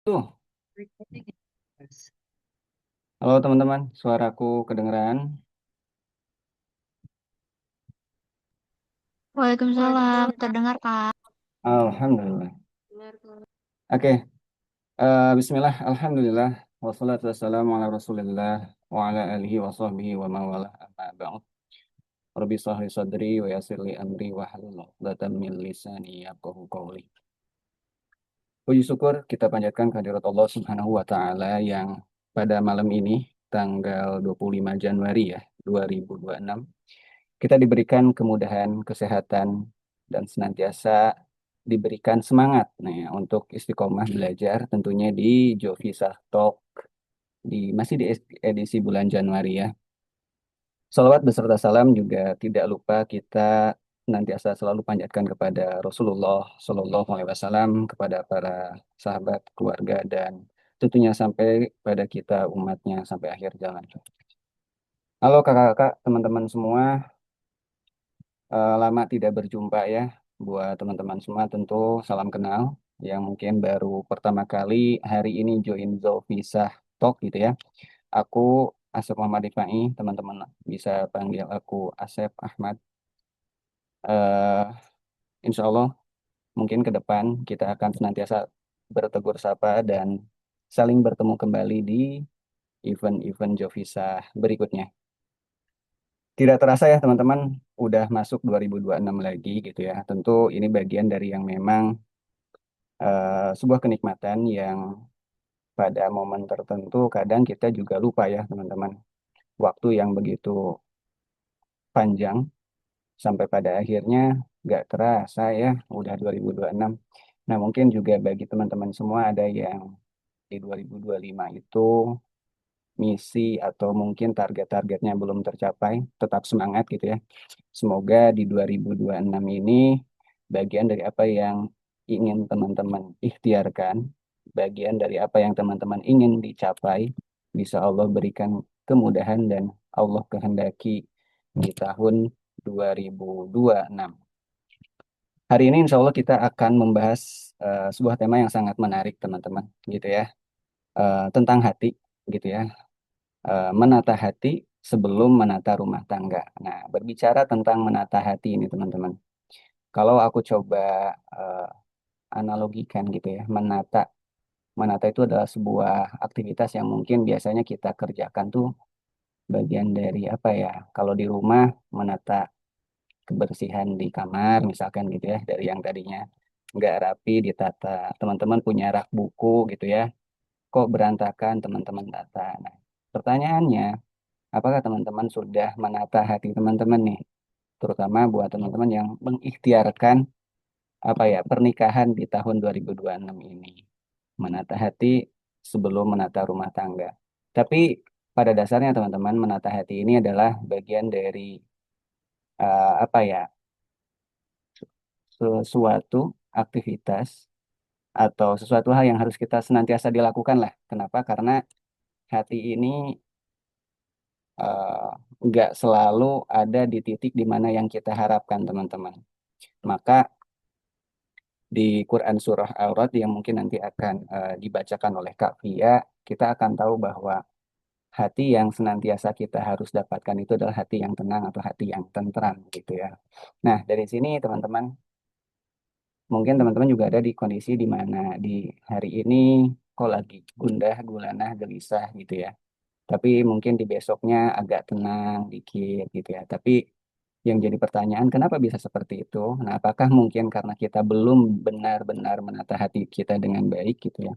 Tuh, halo teman-teman, suaraku kedengeran. Waalaikumsalam, terdengar Kak. Alhamdulillah. Oke, Bismillah, Alhamdulillah, wassalatu wassalamu ala Rasulillah, wa ala alihi wa sahbihi wa mawala amma ba'd. Rabbi sahli sadri wa yassir li amri wa halul 'uqdatam min lisani yafqahu qawli. Puji syukur kita panjatkan kehadirat Allah Subhanahu wa taala yang pada malam ini tanggal 25 Januari ya, 2026 kita diberikan kemudahan, kesehatan, dan senantiasa diberikan semangat untuk istiqomah belajar tentunya di Jovisa Talk masih di edisi bulan Januari ya. Salawat beserta salam juga tidak lupa kita senantiasa selalu panjatkan kepada Rasulullah Shallallahu Alaihi Wasallam, kepada para sahabat, keluarga, dan tentunya sampai pada kita umatnya sampai akhir zaman. Halo kakak-kakak, teman-teman semua, lama tidak berjumpa ya. Buat teman-teman semua tentu salam kenal yang mungkin baru pertama kali hari ini join Zofisa Talk gitu ya. Aku Asep Muhammad Rifai, teman-teman bisa panggil aku Asep Ahmad. Eh, Insya Allah mungkin ke depan kita akan senantiasa bertegur sapa dan saling bertemu kembali di event-event Jovisa berikutnya. Tidak terasa ya teman-teman, udah masuk 2026 lagi gitu ya. Tentu ini bagian dari yang memang sebuah kenikmatan yang pada momen tertentu kadang kita juga lupa ya teman-teman. Waktu yang begitu panjang sampai pada akhirnya nggak terasa ya udah 2026. Nah mungkin juga bagi teman-teman semua ada yang di 2025 itu misi atau mungkin target-targetnya belum tercapai, tetap semangat gitu ya. Semoga di 2026 ini bagian dari apa yang ingin teman-teman ikhtiarkan, bagian dari apa yang teman-teman ingin dicapai, bisa Allah berikan kemudahan dan Allah kehendaki di tahun 2026. Hari ini insya Allah kita akan membahas sebuah tema yang sangat menarik teman-teman gitu ya. Tentang hati gitu ya. Menata hati sebelum menata rumah tangga. Nah, berbicara tentang menata hati ini teman-teman. Kalau aku coba eh, analogikan gitu ya, menata itu adalah sebuah aktivitas yang mungkin biasanya kita kerjakan tuh bagian dari apa ya? Kalau di rumah menata kebersihan di kamar misalkan gitu ya, dari yang tadinya nggak rapi ditata. Teman-teman punya rak buku gitu ya, kok berantakan teman-teman tata. Nah, pertanyaannya, apakah teman-teman sudah menata hati teman-teman nih? Terutama buat teman-teman yang mengikhtiarkan apa ya pernikahan di tahun 2026 ini. Menata hati sebelum menata rumah tangga. Tapi pada dasarnya teman-teman menata hati ini adalah bagian dari apa ya sesuatu aktivitas atau sesuatu hal yang harus kita senantiasa dilakukan lah. Kenapa? Karena hati ini eh, nggak selalu ada di titik di mana yang kita harapkan teman-teman. Maka di Quran Surah Al-Rod yang mungkin nanti akan dibacakan oleh Kak Via, kita akan tahu bahwa hati yang senantiasa kita harus dapatkan itu adalah hati yang tenang atau hati yang tentram gitu ya. Nah, dari sini teman-teman, mungkin teman-teman juga ada di kondisi di mana di hari ini kok lagi gundah, gulana, gelisah gitu ya. Tapi mungkin di besoknya agak tenang dikit gitu ya. Tapi yang jadi pertanyaan, kenapa bisa seperti itu? Nah, apakah mungkin karena kita belum benar-benar menata hati kita dengan baik gitu ya?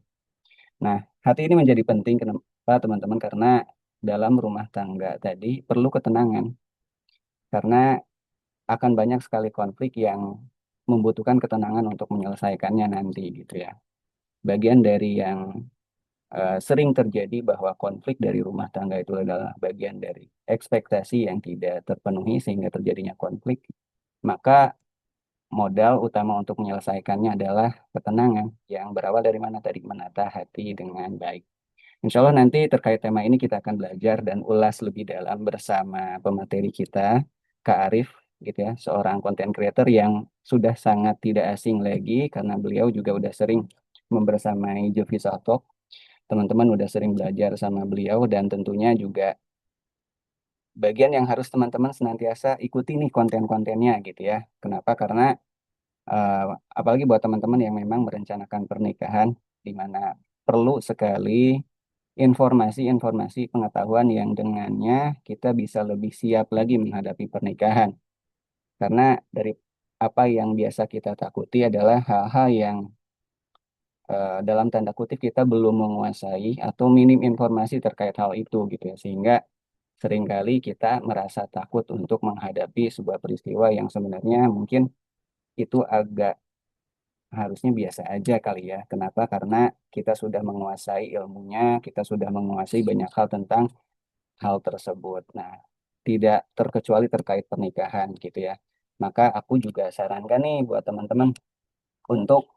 Nah, hati ini menjadi penting kenapa teman-teman? Karena dalam rumah tangga tadi perlu ketenangan. Karena akan banyak sekali konflik yang membutuhkan ketenangan untuk menyelesaikannya nanti gitu ya. Bagian dari yang sering terjadi bahwa konflik dari rumah tangga itu adalah bagian dari ekspektasi yang tidak terpenuhi sehingga terjadinya konflik. Maka modal utama untuk menyelesaikannya adalah ketenangan yang berawal dari mana tadi menata hati dengan baik. Insya Allah nanti terkait tema ini kita akan belajar dan ulas lebih dalam bersama pemateri kita, Kak Arif, gitu ya, seorang content creator yang sudah sangat tidak asing lagi karena beliau juga udah sering membersamai Jovi Talk. Teman-teman udah sering belajar sama beliau dan tentunya juga bagian yang harus teman-teman senantiasa ikuti nih konten-kontennya gitu ya. Kenapa? Karena eh, apalagi buat teman-teman yang memang merencanakan pernikahan, di mana perlu sekali informasi-informasi pengetahuan yang dengannya kita bisa lebih siap lagi menghadapi pernikahan. Karena dari apa yang biasa kita takuti adalah hal-hal yang dalam tanda kutip kita belum menguasai atau minim informasi terkait hal itu gitu ya. Sehingga seringkali kita merasa takut untuk menghadapi sebuah peristiwa yang sebenarnya mungkin itu agak harusnya biasa aja kali ya. Kenapa? Karena kita sudah menguasai ilmunya, kita sudah menguasai banyak hal tentang hal tersebut. Nah, tidak terkecuali terkait pernikahan gitu ya. Maka aku juga sarankan nih buat teman-teman untuk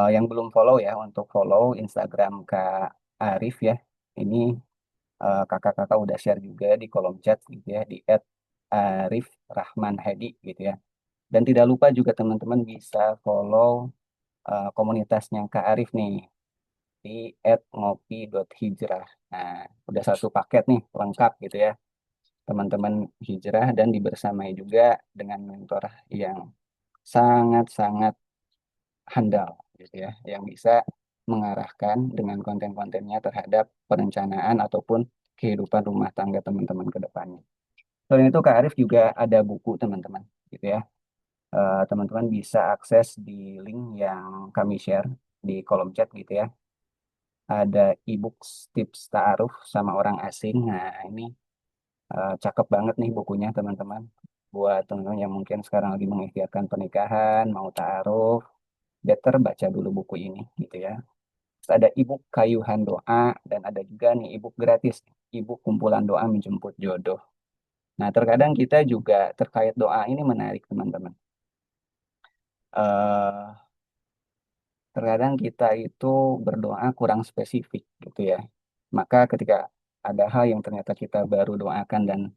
yang belum follow ya, untuk follow Instagram Kak Arif ya. Ini kakak-kakak udah share juga di kolom chat gitu ya, di @arifrahmanhadi gitu ya. Dan tidak lupa juga teman-teman bisa follow komunitasnya Kak Arif nih di @ngopi.hijrah. Nah, udah satu paket nih lengkap gitu ya. Teman-teman hijrah dan dibersamai juga dengan mentor yang sangat-sangat handal gitu ya, yang bisa mengarahkan dengan konten-kontennya terhadap perencanaan ataupun kehidupan rumah tangga teman-teman ke depannya. Selain itu Kak Arif juga ada buku teman-teman gitu ya. Teman-teman bisa akses di link yang kami share di kolom chat gitu ya. Ada e-book tips ta'aruf sama orang asing. Nah, ini cakep banget nih bukunya teman-teman. Buat teman-teman yang mungkin sekarang lagi mengikhtiarkan pernikahan, mau ta'aruf, better baca dulu buku ini gitu ya. Terus ada ebook Kayuhan Doa dan ada juga nih ebook gratis, ebook kumpulan doa menjemput jodoh. Nah, terkadang kita juga terkait doa ini menarik teman-teman. eh Terkadang kita itu berdoa kurang spesifik gitu ya. Maka ketika ada hal yang ternyata kita baru doakan dan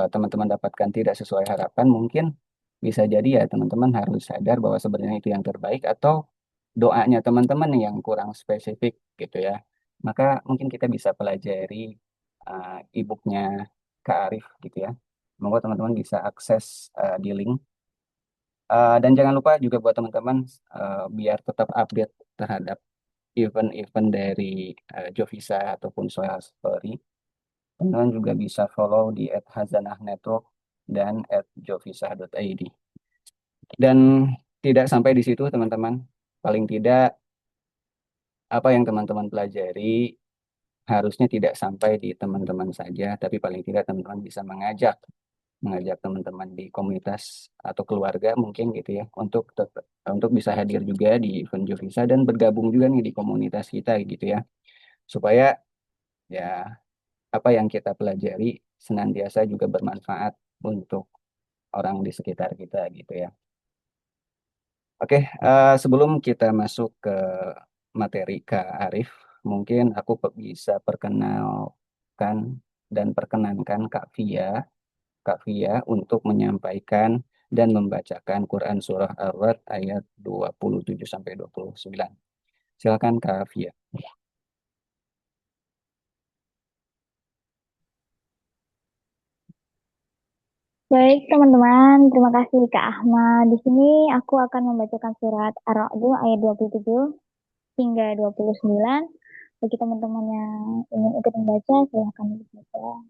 teman-teman dapatkan tidak sesuai harapan, mungkin bisa jadi ya teman-teman harus sadar bahwa sebenarnya itu yang terbaik atau doanya teman-teman yang kurang spesifik gitu ya. Maka mungkin kita bisa pelajari e-booknya Kak Arif gitu ya. Semoga teman-teman bisa akses di link. Dan jangan lupa juga buat teman-teman biar tetap update terhadap event-event dari Jovisa ataupun Soal Story. Teman-teman juga bisa follow di @hazanah_network dan @jovisa.id. Dan tidak sampai di situ teman-teman. Paling tidak apa yang teman-teman pelajari harusnya tidak sampai di teman-teman saja, tapi paling tidak teman-teman bisa mengajak teman-teman di komunitas atau keluarga mungkin gitu ya untuk bisa hadir juga di event Jovisa dan bergabung juga nih di komunitas kita gitu ya. Supaya ya apa yang kita pelajari senantiasa juga bermanfaat untuk orang di sekitar kita gitu ya. Oke, sebelum kita masuk ke materi Kak Arif, mungkin aku bisa perkenalkan dan perkenankan Kak Via untuk menyampaikan dan membacakan Quran Surah Ar-Ra'd ayat 27 sampai 29. Silakan Kak Via. Baik, teman-teman. Terima kasih, Kak Ahmad. Di sini aku akan membacakan surat Ar-Ra'd ayat 27 hingga 29. Bagi teman-teman yang ingin ikut membaca, silahkan dibaca.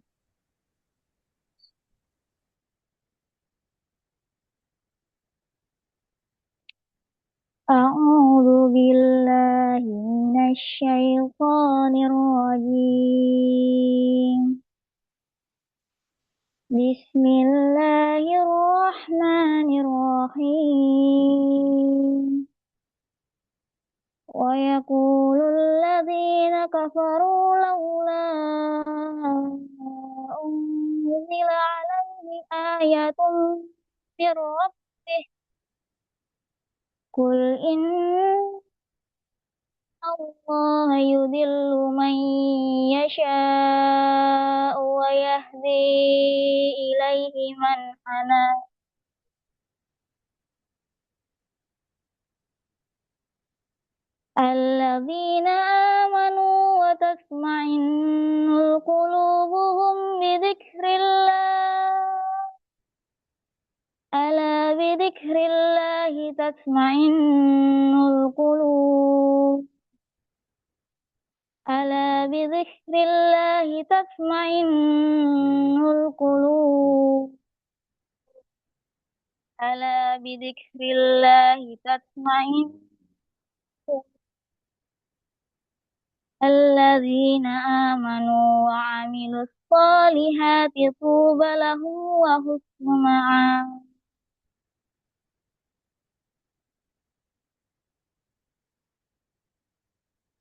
A'udzu billahi minasyaitonir rajim. Bismillahirrahmanirrahim. ويقول الذين كفروا لولا أنزل عليه آية من ربه قل إن الله يضل من يشاء ويهدي إليه من أناب الذين آمنوا وتطمئن قلوبهم بذكر الله ألا بذكر الله تطمئن القلوب ألا بذكر الله تطمئن القلوب ألا بذكر الله تطمئن الذين آمنوا وعملوا الصالحات طوبى لهم وحسن مآب.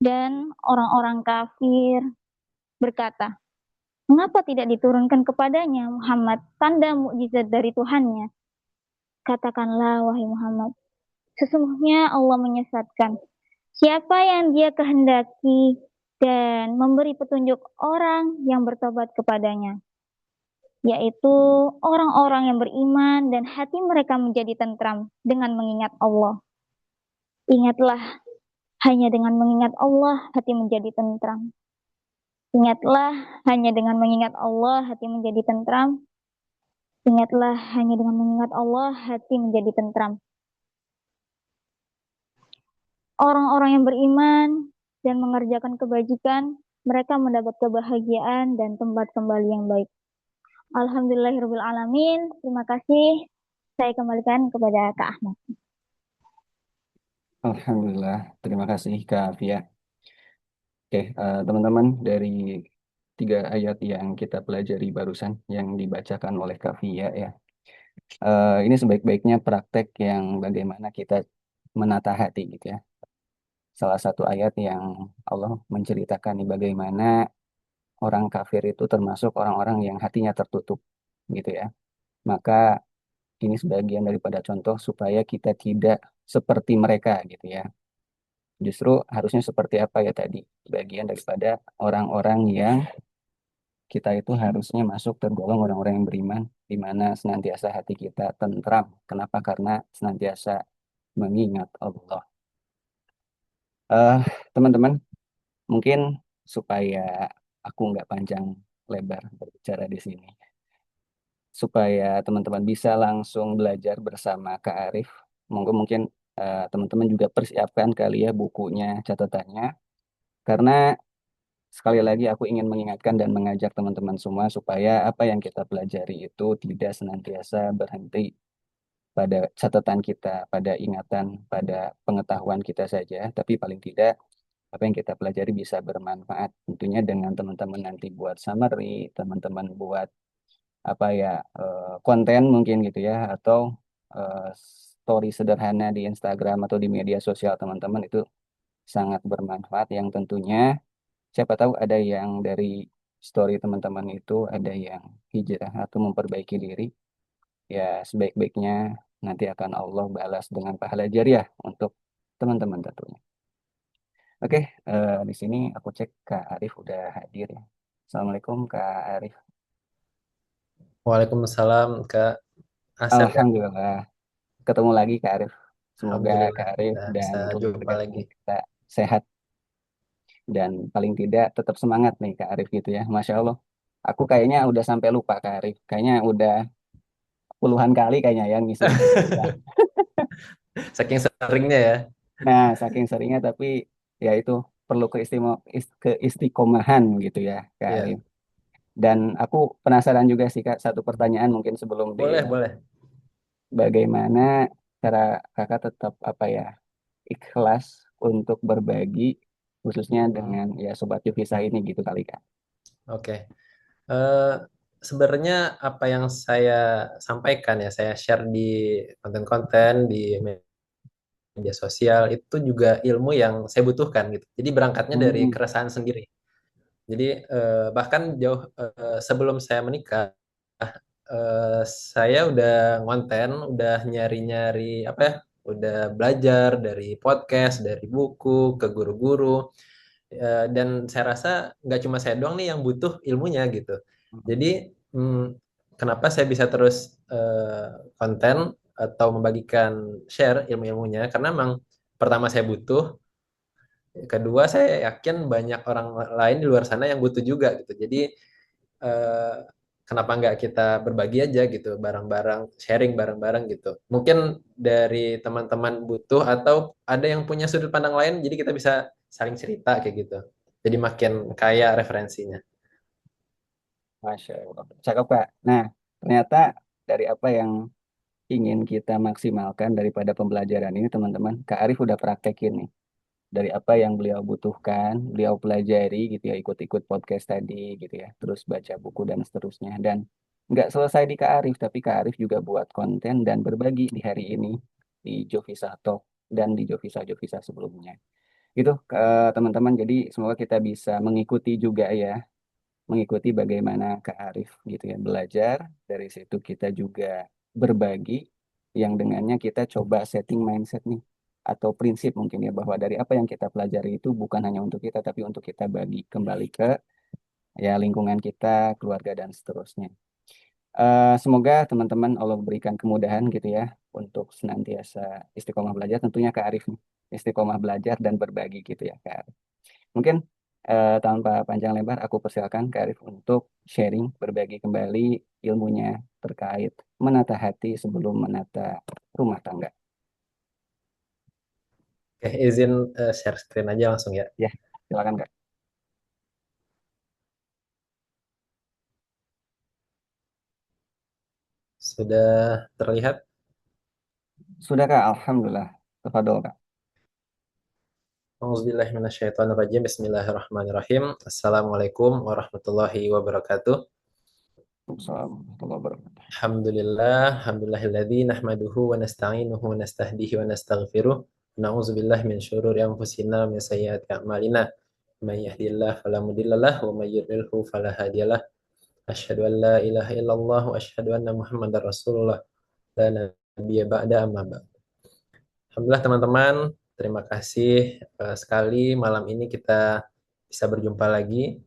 Dan orang-orang kafir berkata, mengapa tidak diturunkan kepadanya Muhammad tanda mukjizat dari Tuhannya? Katakanlah wahai Muhammad, sesungguhnya Allah menyesatkan siapa yang Dia kehendaki dan memberi petunjuk orang yang bertobat kepadanya, yaitu orang-orang yang beriman dan hati mereka menjadi tentram dengan mengingat Allah. Ingatlah, hanya dengan mengingat Allah hati menjadi tentram. Ingatlah, hanya dengan mengingat Allah hati menjadi tentram. Ingatlah, hanya dengan mengingat Allah hati menjadi tentram. Orang-orang yang beriman dan mengerjakan kebajikan, mereka mendapat kebahagiaan dan tempat kembali yang baik. Alhamdulillahirabbil alamin. Terima kasih. Saya kembalikan kepada Kak Ahmad. Alhamdulillah, terima kasih Kak Fia. Oke, teman-teman, dari 3 ayat yang kita pelajari barusan yang dibacakan oleh Kak Fia ya. Ini sebaik-baiknya praktek yang bagaimana kita menata hati gitu ya. Salah satu ayat yang Allah menceritakan nih bagaimana orang kafir itu termasuk orang-orang yang hatinya tertutup gitu ya. Maka ini sebagian daripada contoh supaya kita tidak seperti mereka gitu ya. Justru harusnya seperti apa ya tadi? Bagian daripada orang-orang yang kita itu harusnya masuk tergolong orang-orang yang beriman, di mana senantiasa hati kita tentram. Kenapa? Karena senantiasa mengingat Allah. Eh, Teman-teman, mungkin supaya aku nggak panjang lebar berbicara di sini, supaya teman-teman bisa langsung belajar bersama Kak Arif. Monggo mungkin teman-teman juga persiapkan kali ya bukunya, catatannya. Karena sekali lagi aku ingin mengingatkan dan mengajak teman-teman semua supaya apa yang kita pelajari itu tidak senantiasa berhenti pada catatan kita, pada ingatan, pada pengetahuan kita saja, tapi paling tidak apa yang kita pelajari bisa bermanfaat. Tentunya dengan teman-teman nanti buat summary, teman-teman buat apa ya konten mungkin gitu ya, atau eh, story sederhana di Instagram atau di media sosial teman-teman itu sangat bermanfaat yang tentunya siapa tahu ada yang dari story teman-teman itu ada yang hijrah atau memperbaiki diri, ya sebaik-baiknya nanti akan Allah balas dengan pahala jariah untuk teman-teman tentunya. Oke, di sini aku cek Kak Arif udah hadir ya. Assalamualaikum Kak Arif. Waalaikumsalam Kak Asep ya. Alhamdulillah ketemu lagi Kak Arif. Semoga Alhamdulillah Kak Arif kita dan bisa jumpa keluarga lagi. kita sehat dan paling tidak tetap semangat nih Kak Arif gitu ya. Masya Allah. Aku kayaknya udah sampai lupa Kak Arif. Kayaknya udah puluhan kali kayaknya ya ngisi episode kita. Saking seringnya ya. Nah, saking seringnya tapi ya itu perlu keistiqomahan gitu ya Kak Iya, Arif. Dan aku penasaran juga sih Kak, satu pertanyaan mungkin sebelum di boleh, boleh. bagaimana cara Kakak tetap apa ya ikhlas untuk berbagi khususnya Mm-mm. dengan ya Sobat Yuvisa ini gitu kali Kak. Oke. Eh, Sebenarnya apa yang saya sampaikan ya, saya share di konten-konten di media sosial itu juga ilmu yang saya butuhkan gitu. Jadi berangkatnya dari Hmm. keresahan sendiri. Jadi bahkan jauh sebelum saya menikah, saya udah ngonten, udah nyari-nyari apa ya, udah belajar dari podcast, dari buku, ke guru-guru. Dan saya rasa nggak cuma saya doang nih yang butuh ilmunya gitu. Jadi hmm, kenapa saya bisa terus konten atau membagikan share ilmu-ilmunya? Karena memang pertama saya butuh, Kedua, saya yakin banyak orang lain di luar sana yang butuh juga gitu. Jadi eh, kenapa nggak kita berbagi aja gitu barang-barang, sharing barang-barang gitu. Mungkin dari teman-teman butuh atau ada yang punya sudut pandang lain, jadi kita bisa saling cerita kayak gitu. Jadi makin kaya referensinya. Masya Allah. Cakep, Kak. Nah, ternyata dari apa yang ingin kita maksimalkan daripada pembelajaran ini, teman-teman, Kak Arif udah praktekin nih. Dari apa yang beliau butuhkan, beliau pelajari gitu ya, ikut-ikut podcast tadi gitu ya, terus baca buku dan seterusnya. Dan nggak selesai di Kak Arif, tapi Kak Arif juga buat konten dan berbagi di hari ini di Jovisa Talk dan di Jovisa-Jovisa sebelumnya. Gitu, teman-teman. Jadi semoga kita bisa mengikuti juga ya, mengikuti bagaimana Kak Arif gitu ya belajar. Dari situ kita juga berbagi yang dengannya kita coba setting mindset nih atau prinsip mungkin ya bahwa dari apa yang kita pelajari itu bukan hanya untuk kita tapi untuk kita bagi kembali ke ya lingkungan kita, keluarga dan seterusnya. Semoga teman-teman Allah berikan kemudahan gitu ya untuk senantiasa istiqomah belajar. Tentunya Kak Arif nih istiqomah belajar dan berbagi gitu ya Kak Arif. Mungkin tanpa panjang lebar, aku persilakan Kak Arif untuk sharing, berbagi kembali ilmunya terkait menata hati sebelum menata rumah tangga. Oke, izin share screen aja langsung ya. Ya, silakan Kak. Sudah terlihat? Sudah Kak, Alhamdulillah. Tafadol Kak. Auzubillahiminasyaitonirrajim. Bismillahirrahmanirrahim. Assalamualaikum warahmatullahi wabarakatuh. Assalamualaikum warahmatullahi wabarakatuh. Alhamdulillahilladzi nahmaduhu wa nasta'inuhu wa nastahdihi wa nastaghfiruh. Na'udzubillahi min syururi anfusina wa min sayyiati a'malina. May yahdihillahu fala mudhillalah wa may yudhlilhu fala hadiyalah. Asyhadu an la ilaha illallah wa asyhadu anna Muhammadar Rasulullah. La nabiyya ba'da amma ba'd. Alhamdulillah teman-teman, terima kasih sekali malam ini kita bisa berjumpa lagi.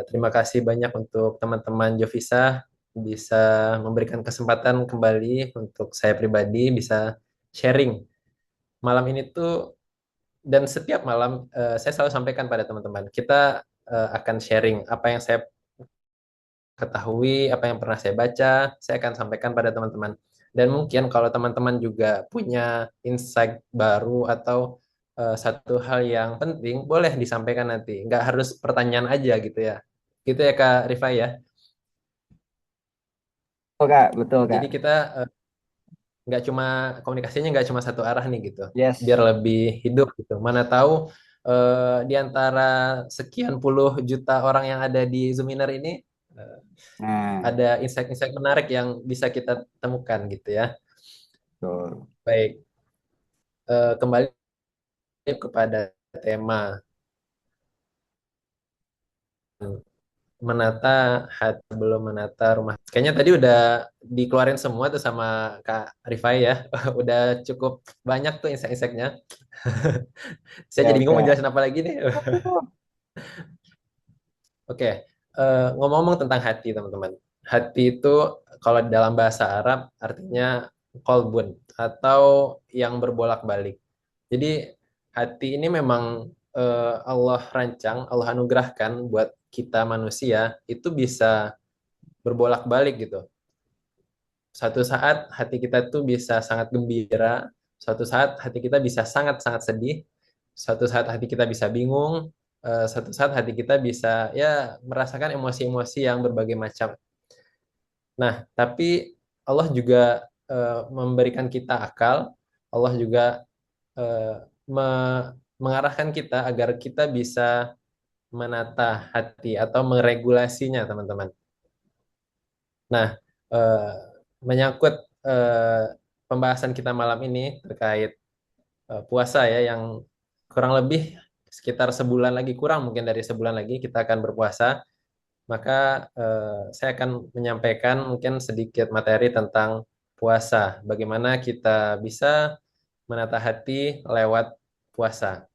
Terima kasih banyak untuk teman-teman Jovisa bisa memberikan kesempatan kembali untuk saya pribadi bisa sharing malam ini tuh dan setiap malam saya selalu sampaikan pada teman-teman kita akan sharing apa yang saya ketahui, apa yang pernah saya baca, saya akan sampaikan pada teman-teman. Dan mungkin kalau teman-teman juga punya insight baru atau satu hal yang penting, boleh disampaikan nanti. Nggak harus pertanyaan aja gitu ya. Gitu ya Kak Rifai ya. Betul Kak, betul Kak. Jadi kita nggak cuma komunikasinya nggak cuma satu arah nih gitu. Biar Yes. lebih hidup gitu. Mana tahu di antara sekian puluh juta orang yang ada di Zoominar ini eh, Nah, ada insight-insight menarik yang bisa kita temukan gitu ya. betul. Baik, kembali kepada tema menata hati belum menata rumah. Kayaknya tadi udah dikeluarin semua tuh sama Kak Rifai ya. Udah cukup banyak tuh insight-insightnya. Saya jadi Siap bingung mau Kak. jelasin apa lagi nih. Oke, ngomong-ngomong tentang hati teman-teman. Hati itu kalau dalam bahasa Arab artinya kolbun atau yang berbolak-balik. Jadi hati ini memang Allah rancang, Allah anugerahkan buat kita manusia itu bisa berbolak-balik gitu. Suatu saat hati kita tuh bisa sangat gembira, suatu saat hati kita bisa sangat-sangat sedih, suatu saat hati kita bisa bingung, suatu saat hati kita bisa ya merasakan emosi-emosi yang berbagai macam. Nah, tapi Allah juga memberikan kita akal, Allah juga eh, mengarahkan kita agar kita bisa menata hati atau meregulasinya, teman-teman. Nah, eh, menyangkut eh, pembahasan kita malam ini terkait puasa ya, yang kurang lebih sekitar sebulan lagi, kurang mungkin dari sebulan lagi kita akan berpuasa, maka saya akan menyampaikan mungkin sedikit materi tentang puasa, bagaimana kita bisa menata hati lewat puasa.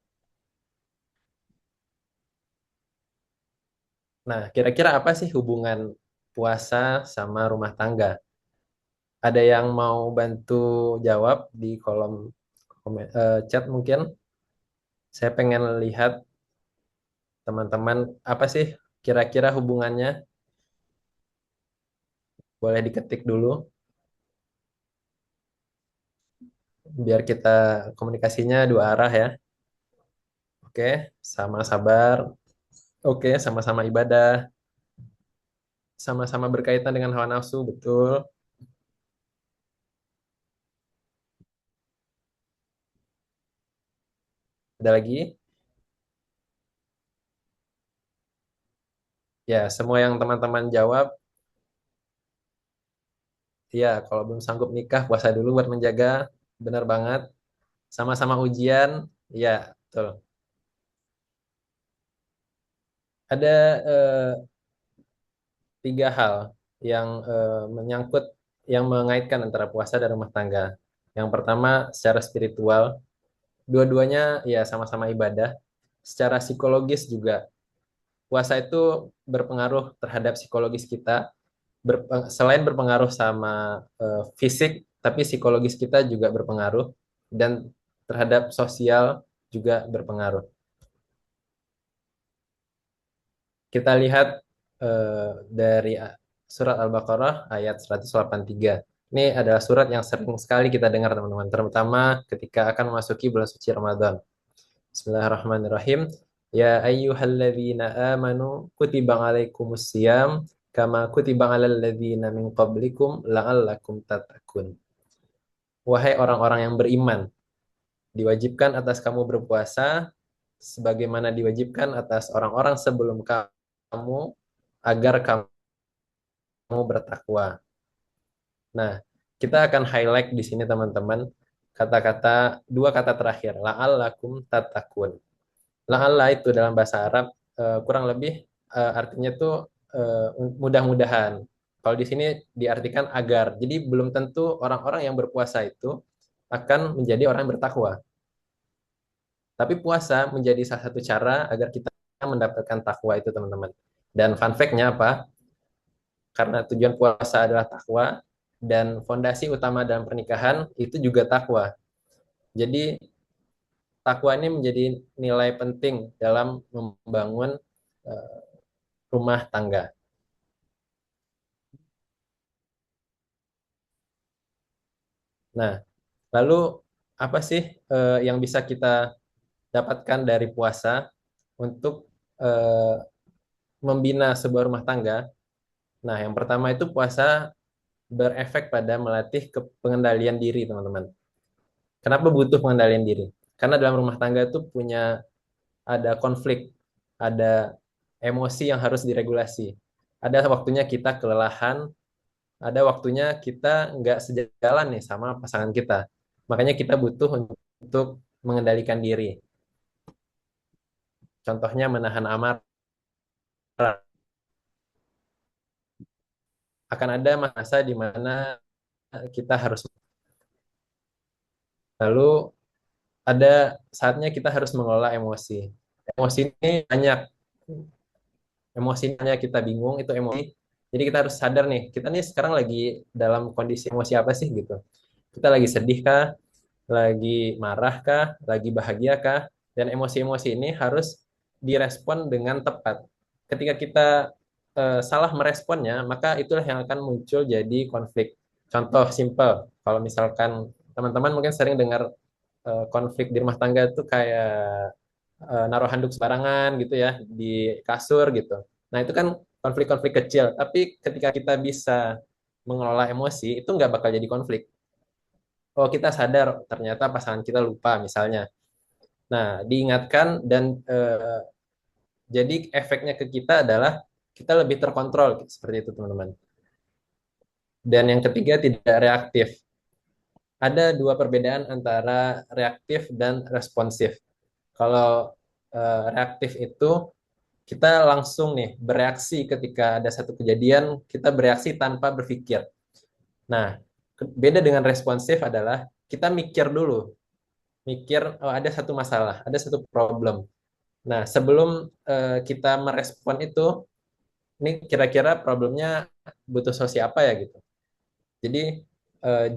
Nah, kira-kira apa sih hubungan puasa sama rumah tangga? Ada yang mau bantu jawab di kolom chat mungkin? Saya pengen lihat teman-teman apa sih kira-kira hubungannya. Boleh diketik dulu biar kita komunikasinya dua arah ya. Oke, sama sabar. Oke, sama-sama ibadah. Sama-sama berkaitan dengan hawa nafsu, betul. Ada lagi? Ya, semua yang teman-teman jawab, ya kalau belum sanggup nikah, puasa dulu buat menjaga. Benar banget. Sama-sama ujian, ya, betul. Ada tiga hal yang menyangkut, yang mengaitkan antara puasa dan rumah tangga. Yang pertama, secara spiritual, dua-duanya ya sama-sama ibadah. Secara psikologis juga, puasa itu berpengaruh terhadap psikologis kita. Selain berpengaruh sama fisik, tapi psikologis kita juga berpengaruh dan terhadap sosial juga berpengaruh. Kita lihat dari surat Al-Baqarah ayat 183. Ini adalah surat yang sering sekali kita dengar teman-teman, terutama ketika akan memasuki bulan suci Ramadan. Bismillahirrahmanirrahim. Ya ayyuhalladzina amanu kutiba alaikumusiyam kama kutiba alal ladzina min qablikum la'allakum tattaqun. Wahai orang-orang yang beriman, diwajibkan atas kamu berpuasa sebagaimana diwajibkan atas orang-orang sebelum kamu agar kamu bertakwa. Nah, kita akan highlight di sini teman-teman kata-kata dua kata terakhir, la'allakum tattaqun. La'alla itu dalam bahasa Arab kurang lebih artinya tuh mudah-mudahan. Kalau di sini diartikan agar. Jadi belum tentu orang-orang yang berpuasa itu akan menjadi orang yang bertakwa. Tapi puasa menjadi salah satu cara agar kita mendapatkan takwa itu teman-teman. Dan fun fact-nya apa? Karena tujuan puasa adalah takwa dan fondasi utama dalam pernikahan itu juga takwa. Jadi takwa ini menjadi nilai penting dalam membangun eh, rumah tangga. Nah, lalu apa sih yang bisa kita dapatkan dari puasa untuk eh, membina sebuah rumah tangga? Nah, yang pertama itu puasa berefek pada melatih pengendalian diri, teman-teman. Kenapa butuh pengendalian diri? Karena dalam rumah tangga itu ada konflik, ada emosi yang harus diregulasi. Ada waktunya kita kelelahan, ada waktunya kita nggak sejalan nih sama pasangan kita. Makanya kita butuh untuk mengendalikan diri. Contohnya menahan amarah. Akan ada masa di mana kita harus, lalu ada saatnya kita harus mengelola emosi. Emosi ini banyak, emosinya kita bingung itu emosi. Jadi kita harus sadar nih, kita nih sekarang lagi dalam kondisi emosi apa sih gitu. Kita lagi sedih kah, lagi marah kah, lagi bahagia kah? Dan emosi-emosi ini harus direspon dengan tepat. Ketika kita salah meresponnya, maka itulah yang akan muncul jadi konflik. Contoh simple, kalau misalkan teman-teman mungkin sering dengar konflik di rumah tangga itu kayak naruh handuk sembarangan gitu ya di kasur gitu. Nah itu kan konflik-konflik kecil, tapi ketika kita bisa mengelola emosi itu nggak bakal jadi konflik. Oh kita sadar ternyata pasangan kita lupa misalnya. Nah diingatkan dan jadi efeknya ke kita adalah kita lebih terkontrol seperti itu teman-teman. Dan yang ketiga tidak reaktif. Ada dua perbedaan antara reaktif dan responsif. Kalau reaktif itu kita langsung nih bereaksi ketika ada satu kejadian, kita bereaksi tanpa berpikir. Nah, beda dengan responsif adalah kita mikir dulu, mikir oh, ada satu masalah, ada satu problem. Nah, sebelum kita merespon itu, ini kira-kira problemnya butuh solusi apa ya gitu. Jadi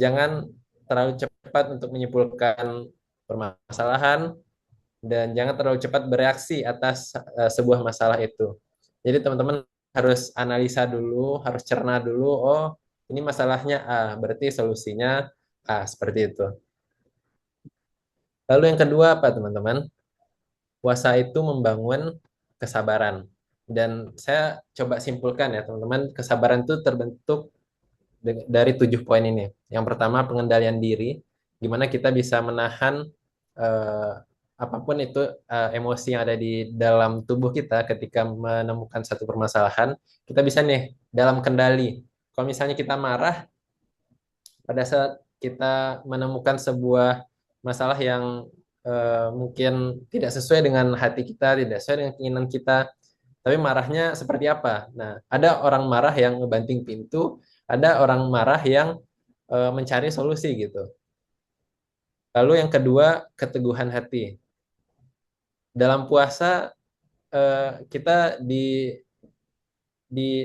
jangan terlalu cepat untuk menyimpulkan permasalahan. dan jangan terlalu cepat bereaksi atas sebuah masalah itu. Jadi teman-teman harus analisa dulu, harus cerna dulu, oh ini masalahnya A, berarti solusinya A, seperti itu. Lalu yang kedua apa teman-teman? Puasa itu membangun kesabaran. Dan saya coba simpulkan ya teman-teman, kesabaran itu terbentuk dari 7 poin ini. Yang pertama pengendalian diri, gimana kita bisa menahan eh, apapun itu emosi yang ada di dalam tubuh kita ketika menemukan satu permasalahan, kita bisa nih dalam kendali. Kalau misalnya kita marah, pada saat kita menemukan sebuah masalah yang mungkin tidak sesuai dengan hati kita, tidak sesuai dengan keinginan kita, tapi marahnya seperti apa? Nah, ada orang marah yang ngebanting pintu, ada orang marah yang mencari solusi gitu. Lalu yang kedua, keteguhan hati. Dalam puasa kita di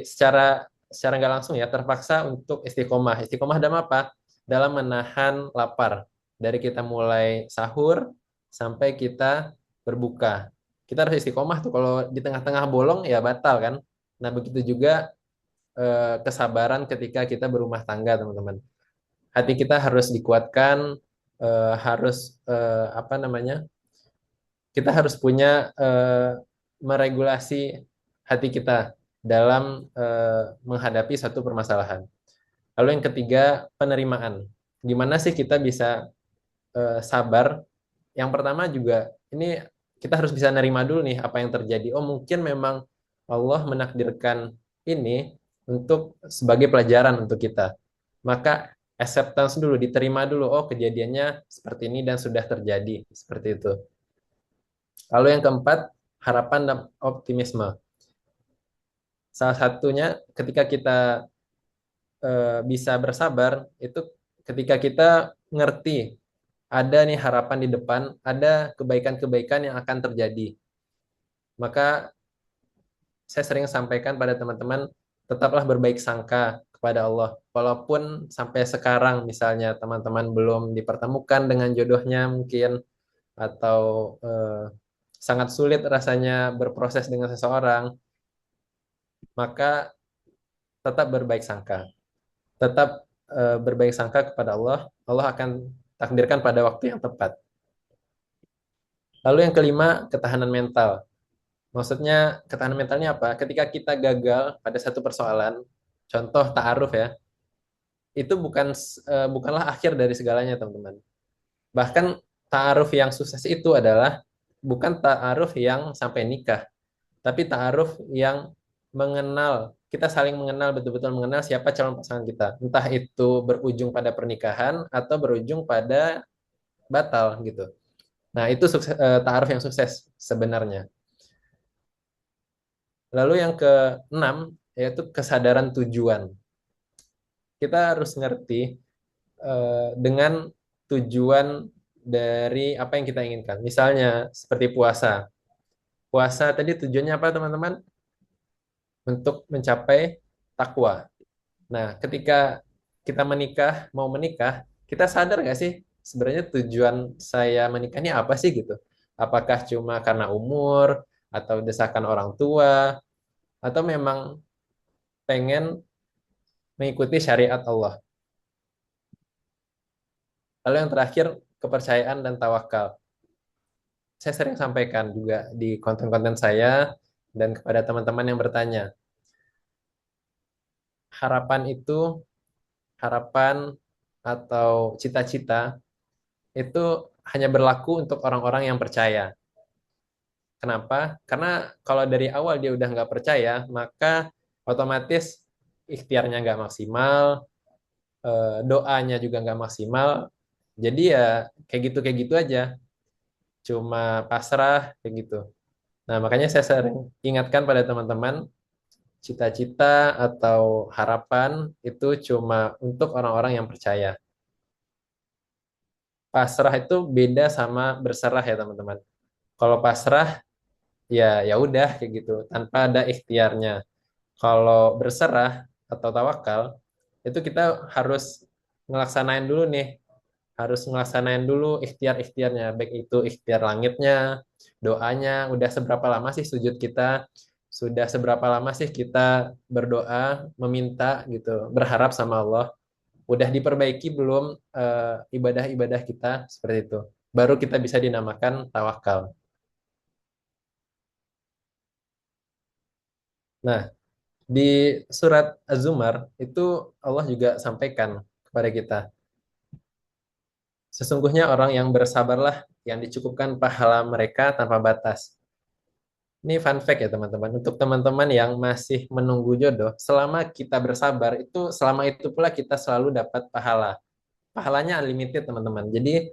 secara nggak langsung ya terpaksa untuk istiqomah. Istiqomah dalam apa? Dalam menahan lapar. Dari kita mulai sahur sampai kita berbuka. Kita harus istiqomah tuh. Kalau di tengah-tengah bolong ya batal kan. Nah, begitu juga kesabaran ketika kita berumah tangga, teman-teman. Hati kita harus dikuatkan, harus apa namanya? Kita harus punya meregulasi hati kita dalam menghadapi satu permasalahan. Lalu yang ketiga, penerimaan. Gimana sih kita bisa sabar? Yang pertama juga ini kita harus bisa nerima dulu nih apa yang terjadi. Oh, mungkin memang Allah menakdirkan ini untuk sebagai pelajaran untuk kita. Maka acceptance dulu, diterima dulu. Oh, kejadiannya seperti ini dan sudah terjadi seperti itu. Lalu yang keempat, harapan dan optimisme. Salah satunya ketika kita bisa bersabar itu ketika kita ngerti ada nih harapan di depan, ada kebaikan-kebaikan yang akan terjadi. Maka saya sering sampaikan pada teman-teman, tetaplah berbaik sangka kepada Allah. Walaupun sampai sekarang misalnya teman-teman belum dipertemukan dengan jodohnya mungkin, atau sangat sulit rasanya berproses dengan seseorang, maka tetap berbaik sangka. Tetap berbaik sangka kepada Allah. Allah akan takdirkan pada waktu yang tepat. Lalu yang kelima, ketahanan mental. Maksudnya ketahanan mentalnya apa? Ketika kita gagal pada satu persoalan, contoh ta'aruf ya, itu bukanlah akhir dari segalanya, teman-teman. Bahkan ta'aruf yang sukses itu adalah bukan ta'aruf yang sampai nikah, tapi ta'aruf yang mengenal, kita saling mengenal, betul-betul mengenal siapa calon pasangan kita. Entah itu berujung pada pernikahan atau berujung pada batal gitu. Nah, itu ta'aruf yang sukses sebenarnya. Lalu yang keenam yaitu kesadaran tujuan. Kita harus ngerti dengan tujuan dari apa yang kita inginkan. Misalnya seperti puasa. Puasa tadi tujuannya apa, teman-teman? Untuk mencapai takwa. Nah, ketika kita mau menikah, kita sadar nggak sih sebenarnya tujuan saya menikah ini apa sih gitu? Apakah cuma karena umur atau desakan orang tua atau memang pengen mengikuti syariat Allah? Lalu yang terakhir, kepercayaan dan tawakal. Saya sering sampaikan juga di konten-konten saya dan kepada teman-teman yang bertanya. Harapan itu, harapan atau cita-cita itu hanya berlaku untuk orang-orang yang percaya. Kenapa? Karena kalau dari awal dia udah nggak percaya, maka otomatis ikhtiarnya nggak maksimal, doanya juga nggak maksimal. Jadi ya kayak gitu aja, cuma pasrah kayak gitu. Nah, makanya saya sering ingatkan pada teman-teman, cita-cita atau harapan itu cuma untuk orang-orang yang percaya. Pasrah itu beda sama berserah ya, teman-teman. Kalau pasrah ya ya udah kayak gitu, tanpa ada ikhtiarnya. Kalau berserah atau tawakal, itu kita harus ngelaksanain dulu nih harus ngelaksanain dulu ikhtiar-ikhtiarnya, baik itu ikhtiar langitnya, doanya, udah seberapa lama sih sujud kita, sudah seberapa lama sih kita berdoa, meminta gitu, berharap sama Allah, udah diperbaiki belum ibadah-ibadah kita seperti itu. Baru kita bisa dinamakan tawakal. Nah, di surat Az-Zumar itu Allah juga sampaikan kepada kita, sesungguhnya orang yang bersabarlah yang dicukupkan pahala mereka tanpa batas. Ini fun fact ya teman-teman. Untuk teman-teman yang masih menunggu jodoh, selama kita bersabar itu selama itu pula kita selalu dapat pahala. Pahalanya unlimited teman-teman. Jadi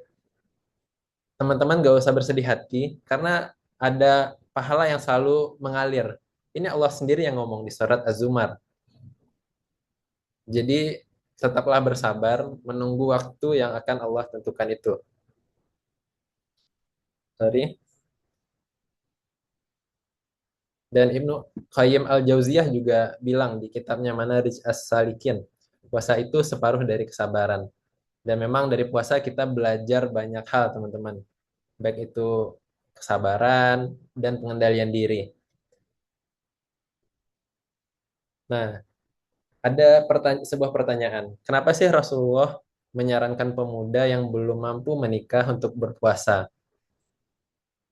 teman-teman gak usah bersedih hati karena ada pahala yang selalu mengalir. Ini Allah sendiri yang ngomong di surat Az-Zumar. Jadi tetaplah bersabar menunggu waktu yang akan Allah tentukan itu. Sorry. Dan Ibnu Qayyim al-Jauziyah juga bilang di kitabnya Manarij As-Salikin, puasa itu separuh dari kesabaran. Dan memang dari puasa kita belajar banyak hal, teman-teman. Baik itu kesabaran dan pengendalian diri. Nah, ada sebuah pertanyaan. Kenapa sih Rasulullah menyarankan pemuda yang belum mampu menikah untuk berpuasa?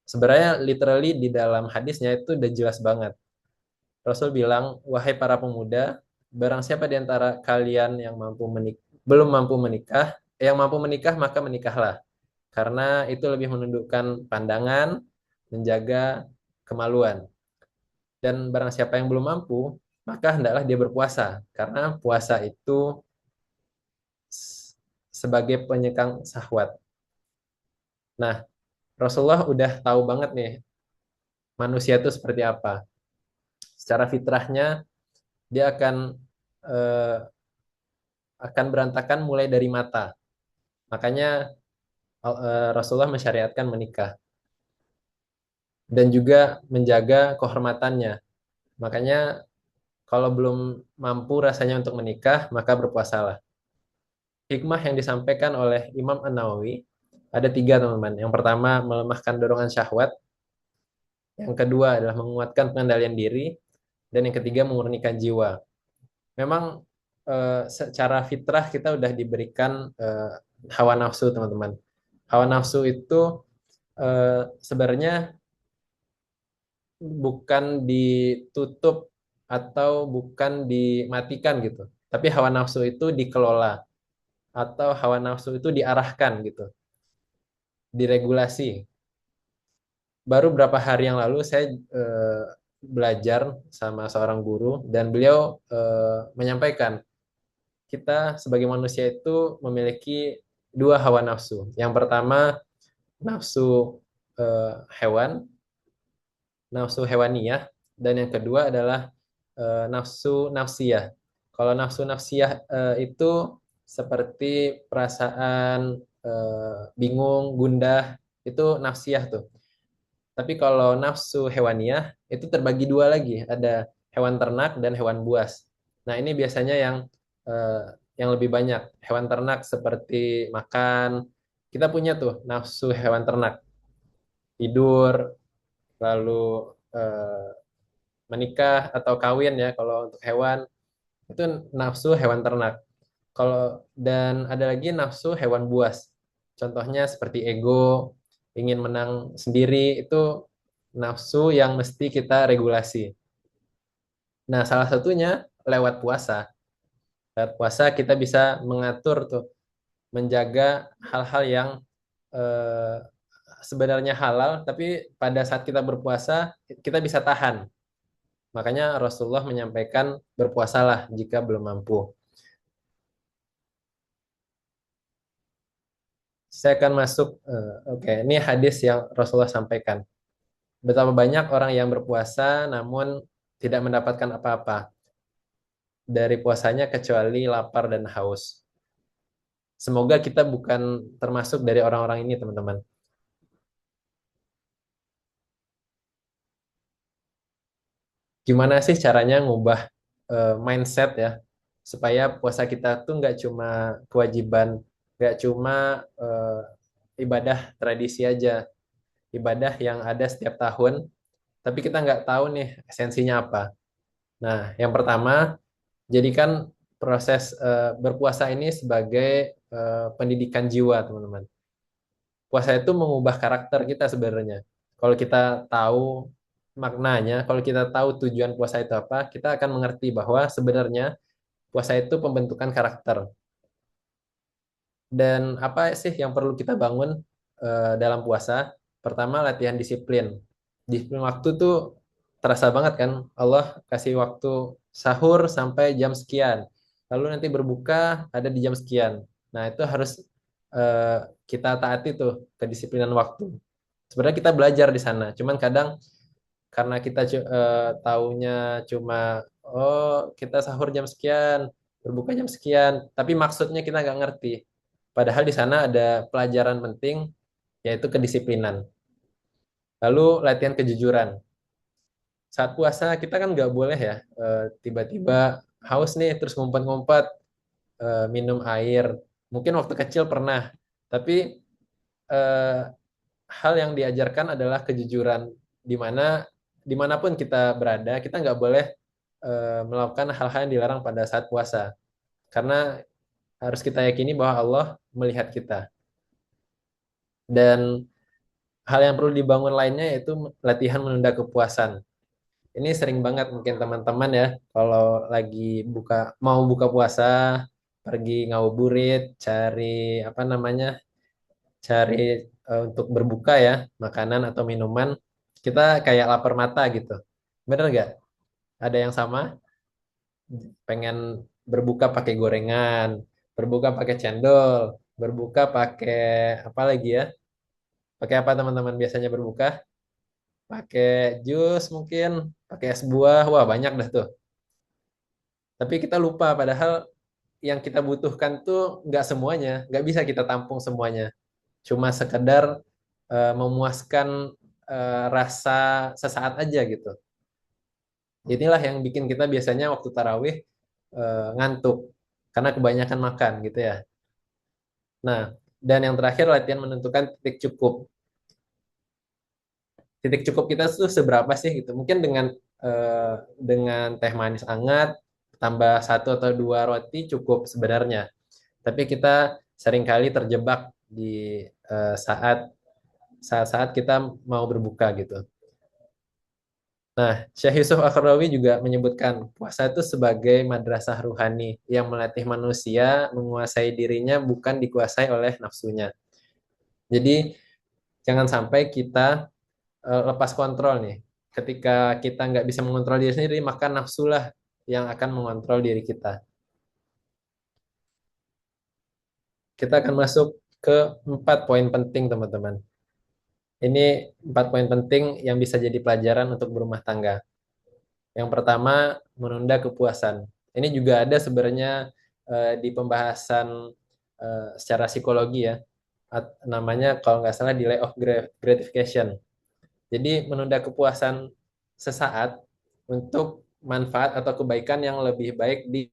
Sebenarnya literally di dalam hadisnya itu udah jelas banget. Rasul bilang, wahai para pemuda, barang siapa di antara kalian yang belum mampu menikah, yang mampu menikah maka menikahlah. Karena itu lebih menundukkan pandangan, menjaga kemaluan. Dan barang siapa yang belum mampu, maka hendaklah dia berpuasa. Karena puasa itu sebagai penyekang syahwat. Nah, Rasulullah udah tahu banget nih manusia itu seperti apa. Secara fitrahnya dia eh, akan berantakan mulai dari mata. Makanya Rasulullah mensyariatkan menikah dan juga menjaga kehormatannya. Makanya kalau belum mampu rasanya untuk menikah, maka berpuasalah. Hikmah yang disampaikan oleh Imam An-Nawawi ada tiga, teman-teman. Yang pertama, melemahkan dorongan syahwat. Yang kedua adalah menguatkan pengendalian diri. Dan yang ketiga, memurnikan jiwa. Memang secara fitrah kita udah diberikan hawa nafsu, teman-teman. Hawa nafsu itu sebenarnya bukan ditutup atau bukan dimatikan gitu. Tapi hawa nafsu itu dikelola atau hawa nafsu itu diarahkan gitu, diregulasi. Baru berapa hari yang lalu saya belajar sama seorang guru dan beliau menyampaikan kita sebagai manusia itu memiliki dua hawa nafsu. Yang pertama nafsu hewan, nafsu hewaniyah, dan yang kedua adalah nafsu nafsiyah. Kalau nafsu nafsiyah itu seperti perasaan bingung, gundah, itu nafsiyah tuh. Tapi kalau nafsu hewaniyah itu terbagi dua lagi, ada hewan ternak dan hewan buas. Nah, ini biasanya eh, yang lebih banyak. Hewan ternak seperti makan. Kita punya tuh nafsu hewan ternak, tidur, lalu eh, menikah atau kawin ya kalau untuk hewan itu nafsu hewan ternak. Kalau dan ada lagi nafsu hewan buas. Contohnya seperti ego, ingin menang sendiri itu nafsu yang mesti kita regulasi. Nah, salah satunya lewat puasa. Lewat puasa kita bisa mengatur tuh, menjaga hal-hal yang eh, sebenarnya halal, tapi pada saat kita berpuasa kita bisa tahan. Makanya Rasulullah menyampaikan berpuasalah jika belum mampu. Saya akan masuk, oke, ini hadis yang Rasulullah sampaikan. Betapa banyak orang yang berpuasa namun tidak mendapatkan apa-apa dari puasanya kecuali lapar dan haus. Semoga kita bukan termasuk dari orang-orang ini, teman-teman. Gimana sih caranya ngubah mindset ya, supaya puasa kita tuh nggak cuma kewajiban nggak cuma ibadah tradisi aja, ibadah yang ada setiap tahun, tapi kita nggak tahu nih esensinya apa. Nah, yang pertama, jadikan proses berpuasa ini sebagai pendidikan jiwa, teman-teman. Puasa itu mengubah karakter kita sebenarnya. Kalau kita tahu maknanya, kalau kita tahu tujuan puasa itu apa, kita akan mengerti bahwa sebenarnya puasa itu pembentukan karakter. Dan apa sih yang perlu kita bangun dalam puasa? Pertama, latihan disiplin. Disiplin waktu tuh terasa banget kan. Allah kasih waktu sahur sampai jam sekian. Lalu nanti berbuka ada di jam sekian. Nah, itu harus eh, kita taati tuh kedisiplinan waktu. Sebenarnya kita belajar di sana. Cuman kadang karena kita taunya cuma oh kita sahur jam sekian, berbuka jam sekian, tapi maksudnya kita nggak ngerti. Padahal di sana ada pelajaran penting yaitu kedisiplinan. Lalu latihan kejujuran. Saat puasa kita kan nggak boleh ya tiba-tiba haus nih terus ngumpet-ngumpet minum air. Mungkin waktu kecil pernah, tapi eh, hal yang diajarkan adalah kejujuran di mana dimanapun kita berada kita nggak boleh melakukan hal-hal yang dilarang pada saat puasa karena harus kita yakini bahwa Allah melihat kita. Dan hal yang perlu dibangun lainnya yaitu latihan menunda kepuasan. Ini sering banget mungkin teman-teman ya kalau lagi mau buka puasa pergi ngabuburit cari apa namanya cari untuk berbuka ya, makanan atau minuman, kita kayak lapar mata gitu. Bener nggak? Ada yang sama? Pengen berbuka pakai gorengan, berbuka pakai cendol, berbuka pakai apa lagi ya? Pakai apa teman-teman biasanya berbuka? Pakai jus mungkin, pakai es buah, wah banyak dah tuh. Tapi kita lupa, padahal yang kita butuhkan tuh nggak semuanya, nggak bisa kita tampung semuanya. Cuma sekedar memuaskan rasa sesaat aja gitu. Inilah yang bikin kita biasanya waktu tarawih ngantuk karena kebanyakan makan gitu ya. Nah, dan yang terakhir latihan menentukan titik cukup. Titik cukup kita tuh seberapa sih gitu. Mungkin dengan teh manis hangat tambah satu atau dua roti cukup sebenarnya. Tapi kita seringkali terjebak di saat-saat kita mau berbuka gitu. Nah, Syekh Yusuf Al-Qaradawi juga menyebutkan puasa itu sebagai madrasah ruhani yang melatih manusia menguasai dirinya bukan dikuasai oleh nafsunya. Jadi jangan sampai kita lepas kontrol nih. Ketika kita nggak bisa mengontrol diri sendiri, maka nafsulah yang akan mengontrol diri kita. Kita akan masuk ke 4 poin penting, teman-teman. Ini 4 poin penting yang bisa jadi pelajaran untuk berumah tangga. Yang pertama, menunda kepuasan. Ini juga ada sebenarnya di pembahasan secara psikologi ya. Namanya kalau nggak salah delay of gratification. Jadi menunda kepuasan sesaat untuk manfaat atau kebaikan yang lebih baik di.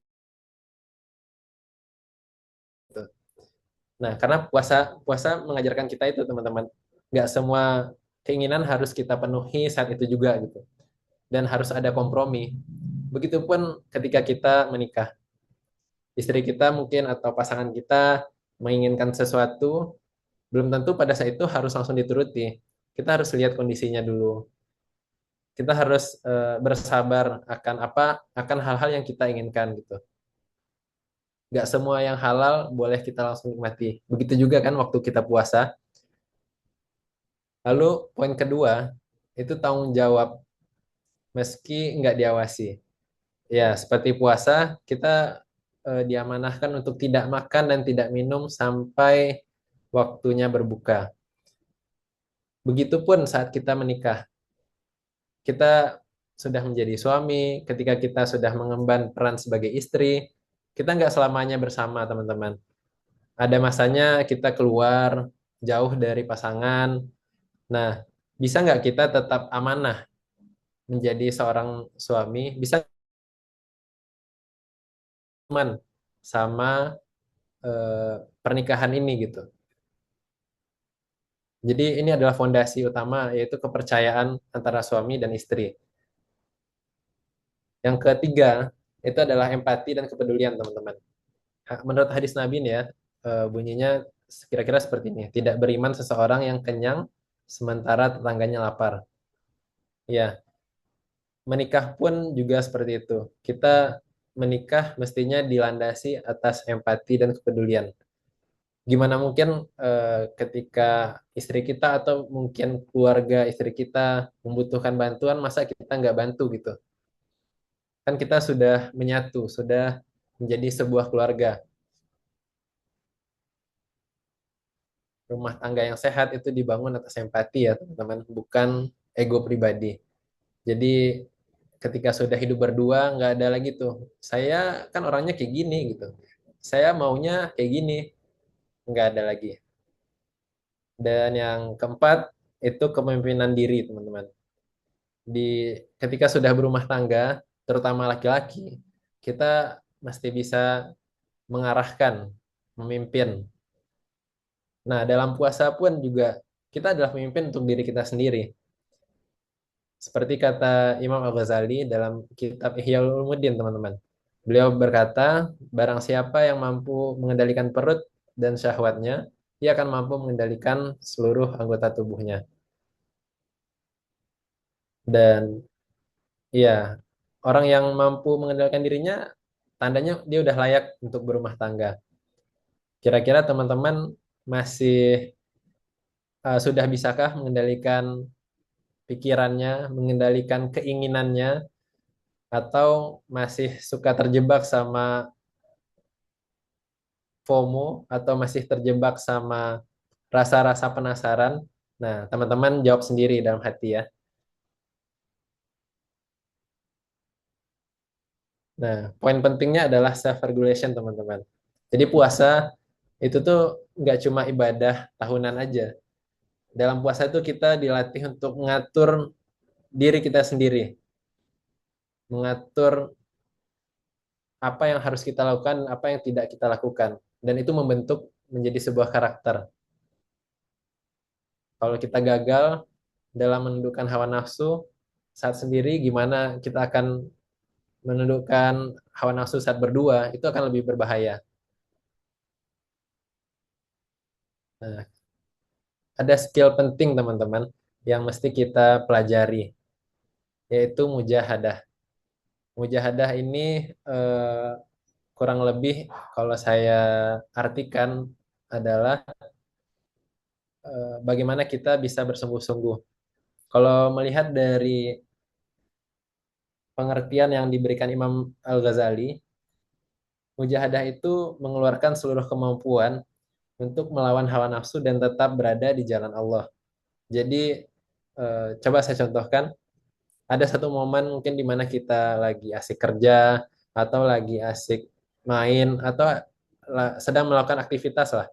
Nah, karena puasa puasa mengajarkan kita itu teman-teman. Nggak semua keinginan harus kita penuhi saat itu juga gitu. Dan harus ada kompromi. Begitupun ketika kita menikah. Istri kita mungkin atau pasangan kita menginginkan sesuatu, belum tentu pada saat itu harus langsung dituruti. Kita harus lihat kondisinya dulu. Kita harus bersabar akan akan hal-hal yang kita inginkan gitu. Gak semua yang halal boleh kita langsung nikmati. Begitu juga kan waktu kita puasa. Lalu poin kedua itu tanggung jawab meski nggak diawasi. Ya, seperti puasa kita diamanahkan untuk tidak makan dan tidak minum sampai waktunya berbuka. Begitupun saat kita menikah, kita sudah menjadi suami, ketika kita sudah mengemban peran sebagai istri, kita nggak selamanya bersama, teman-teman. Ada masanya kita keluar jauh dari pasangan. Nah, bisa nggak kita tetap amanah menjadi seorang suami? Bisa teman sama pernikahan ini gitu. Jadi ini adalah fondasi utama yaitu kepercayaan antara suami dan istri. Yang ketiga itu adalah empati dan kepedulian teman-teman. Menurut hadis Nabi nih ya, bunyinya kira-kira seperti ini. Tidak beriman seseorang yang kenyang sementara tetangganya lapar. Ya, menikah pun juga seperti itu. Kita menikah mestinya dilandasi atas empati dan kepedulian. Gimana mungkin ketika istri kita atau mungkin keluarga istri kita membutuhkan bantuan, masa kita nggak bantu gitu? Kan kita sudah menyatu, sudah menjadi sebuah keluarga. Rumah tangga yang sehat itu dibangun atas empati ya teman-teman, bukan ego pribadi. Jadi ketika sudah hidup berdua nggak ada lagi tuh. Saya kan orangnya kayak gini gitu. Saya maunya kayak gini, nggak ada lagi. Dan yang keempat itu kepemimpinan diri teman-teman. Di ketika sudah berumah tangga, terutama laki-laki, kita mesti bisa mengarahkan, memimpin. Nah, dalam puasa pun juga kita adalah pemimpin untuk diri kita sendiri. Seperti kata Imam Al-Ghazali dalam kitab Ihya Ulumuddin, teman-teman. Beliau berkata, barang siapa yang mampu mengendalikan perut dan syahwatnya, dia akan mampu mengendalikan seluruh anggota tubuhnya. Dan ya, orang yang mampu mengendalikan dirinya, tandanya dia udah layak untuk berumah tangga. Kira-kira teman-teman masih sudah bisakah mengendalikan pikirannya, mengendalikan keinginannya, atau masih suka terjebak sama FOMO, atau masih terjebak sama rasa-rasa penasaran? Nah, teman-teman jawab sendiri dalam hati ya. Nah, poin pentingnya adalah self-regulation, teman-teman. Jadi puasa itu tuh nggak cuma ibadah tahunan aja. Dalam puasa itu kita dilatih untuk mengatur diri kita sendiri, mengatur apa yang harus kita lakukan, apa yang tidak kita lakukan. Dan itu membentuk menjadi sebuah karakter. Kalau kita gagal dalam menundukkan hawa nafsu saat sendiri, gimana kita akan menundukkan hawa nafsu saat berdua, itu akan lebih berbahaya. Nah, ada skill penting teman-teman yang mesti kita pelajari, yaitu mujahadah. Mujahadah ini eh, kurang lebih kalau saya artikan adalah bagaimana kita bisa bersungguh-sungguh. Kalau melihat dari pengertian yang diberikan Imam Al-Ghazali, mujahadah itu mengeluarkan seluruh kemampuan untuk melawan hawa nafsu dan tetap berada di jalan Allah. Jadi coba saya contohkan, ada satu momen mungkin di mana kita lagi asik kerja atau lagi asik main atau sedang melakukan aktivitas lah,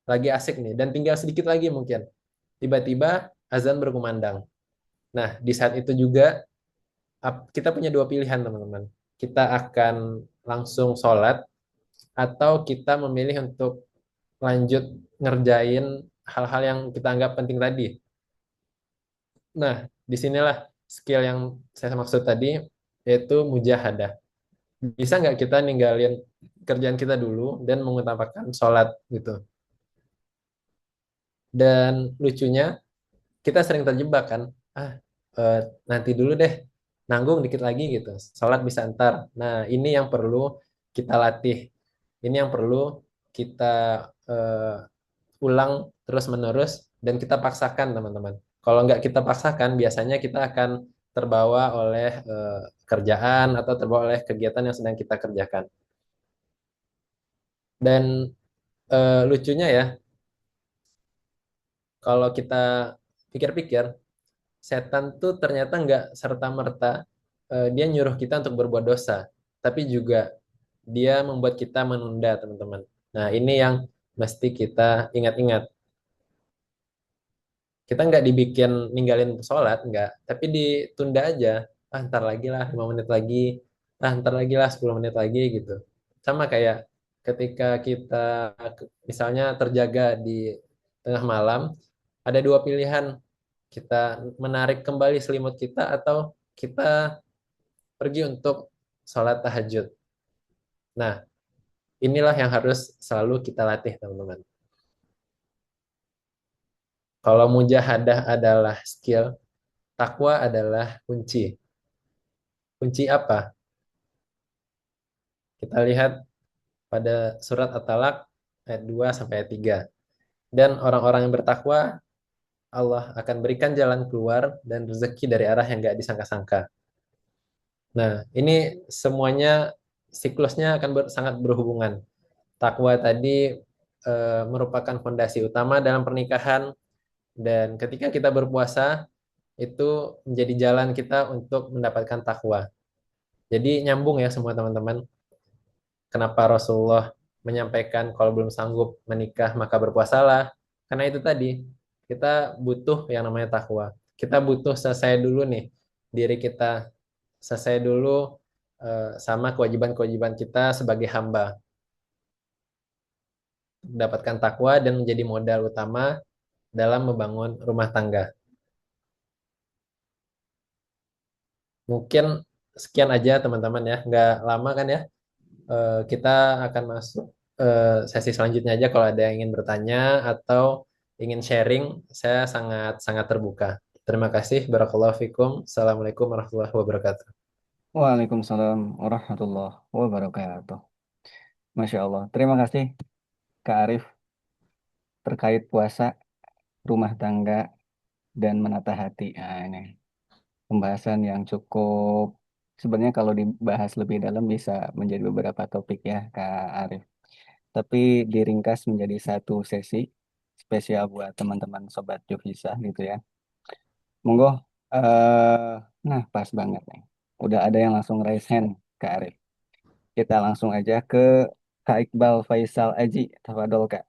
lagi asik nih dan tinggal sedikit lagi mungkin. Tiba-tiba azan berkumandang. Nah, di saat itu juga kita punya dua pilihan teman-teman. Kita akan langsung sholat atau kita memilih untuk lanjut ngerjain hal-hal yang kita anggap penting tadi. Nah, disinilah skill yang saya maksud tadi, yaitu mujahadah. Bisa nggak kita ninggalin kerjaan kita dulu dan mengutamakan sholat gitu. Dan lucunya, kita sering terjebak kan, ah eh, nanti dulu deh, nanggung dikit lagi gitu, sholat bisa ntar. Nah, ini yang perlu kita latih, ini yang perlu kita ulang terus-menerus dan kita paksakan teman-teman. Kalau nggak kita paksakan, biasanya kita akan terbawa oleh kerjaan atau terbawa oleh kegiatan yang sedang kita kerjakan. Dan lucunya ya, kalau kita pikir-pikir, setan tuh ternyata nggak serta-merta dia nyuruh kita untuk berbuat dosa, tapi juga dia membuat kita menunda, teman-teman. Nah, ini yang mesti kita ingat-ingat. Kita nggak dibikin ninggalin sholat, nggak, tapi ditunda aja. Ah, ntar lagi lah, 5 menit lagi. Ah, ntar lagi lah, 10 menit lagi gitu. Sama kayak ketika kita misalnya terjaga di tengah malam, ada dua pilihan. Kita menarik kembali selimut kita atau kita pergi untuk sholat tahajud. Nah, inilah yang harus selalu kita latih, teman-teman. Kalau mujahadah adalah skill, takwa adalah kunci. Kunci apa? Kita lihat pada surat At-Talaq ayat 2 sampai ayat 3. Dan orang-orang yang bertakwa, Allah akan berikan jalan keluar dan rezeki dari arah yang gak disangka-sangka. Nah, ini semuanya siklusnya akan sangat berhubungan. Takwa tadi merupakan fondasi utama dalam pernikahan, dan ketika kita berpuasa, itu menjadi jalan kita untuk mendapatkan takwa. Jadi nyambung ya semua teman-teman. Kenapa Rasulullah menyampaikan kalau belum sanggup menikah maka berpuasalah? Karena itu tadi, kita butuh yang namanya takwa. Kita butuh selesai dulu nih diri kita, selesai dulu sama kewajiban-kewajiban kita sebagai hamba, mendapatkan takwa dan menjadi modal utama dalam membangun rumah tangga. Mungkin sekian aja teman-teman ya, nggak lama kan ya. Kita akan masuk sesi selanjutnya aja. Kalau ada yang ingin bertanya atau ingin sharing, saya sangat sangat terbuka. Terima kasih. Barakallahu fikum. Assalamualaikum warahmatullahi wabarakatuh. Waalaikumsalam warahmatullahi wabarakatuh. Masya Allah. Terima kasih Kak Arif terkait puasa, rumah tangga, dan menata hati. Nah, ini pembahasan yang cukup sebenarnya kalau dibahas lebih dalam bisa menjadi beberapa topik ya Kak Arif. Tapi diringkas menjadi satu sesi spesial buat teman-teman Sobat Jovisa gitu ya. Monggo, nah pas banget nih. Udah ada yang langsung raise hand Kak Arif. Kita langsung aja ke Kak Iqbal Faisal Aji. Tafadol Kak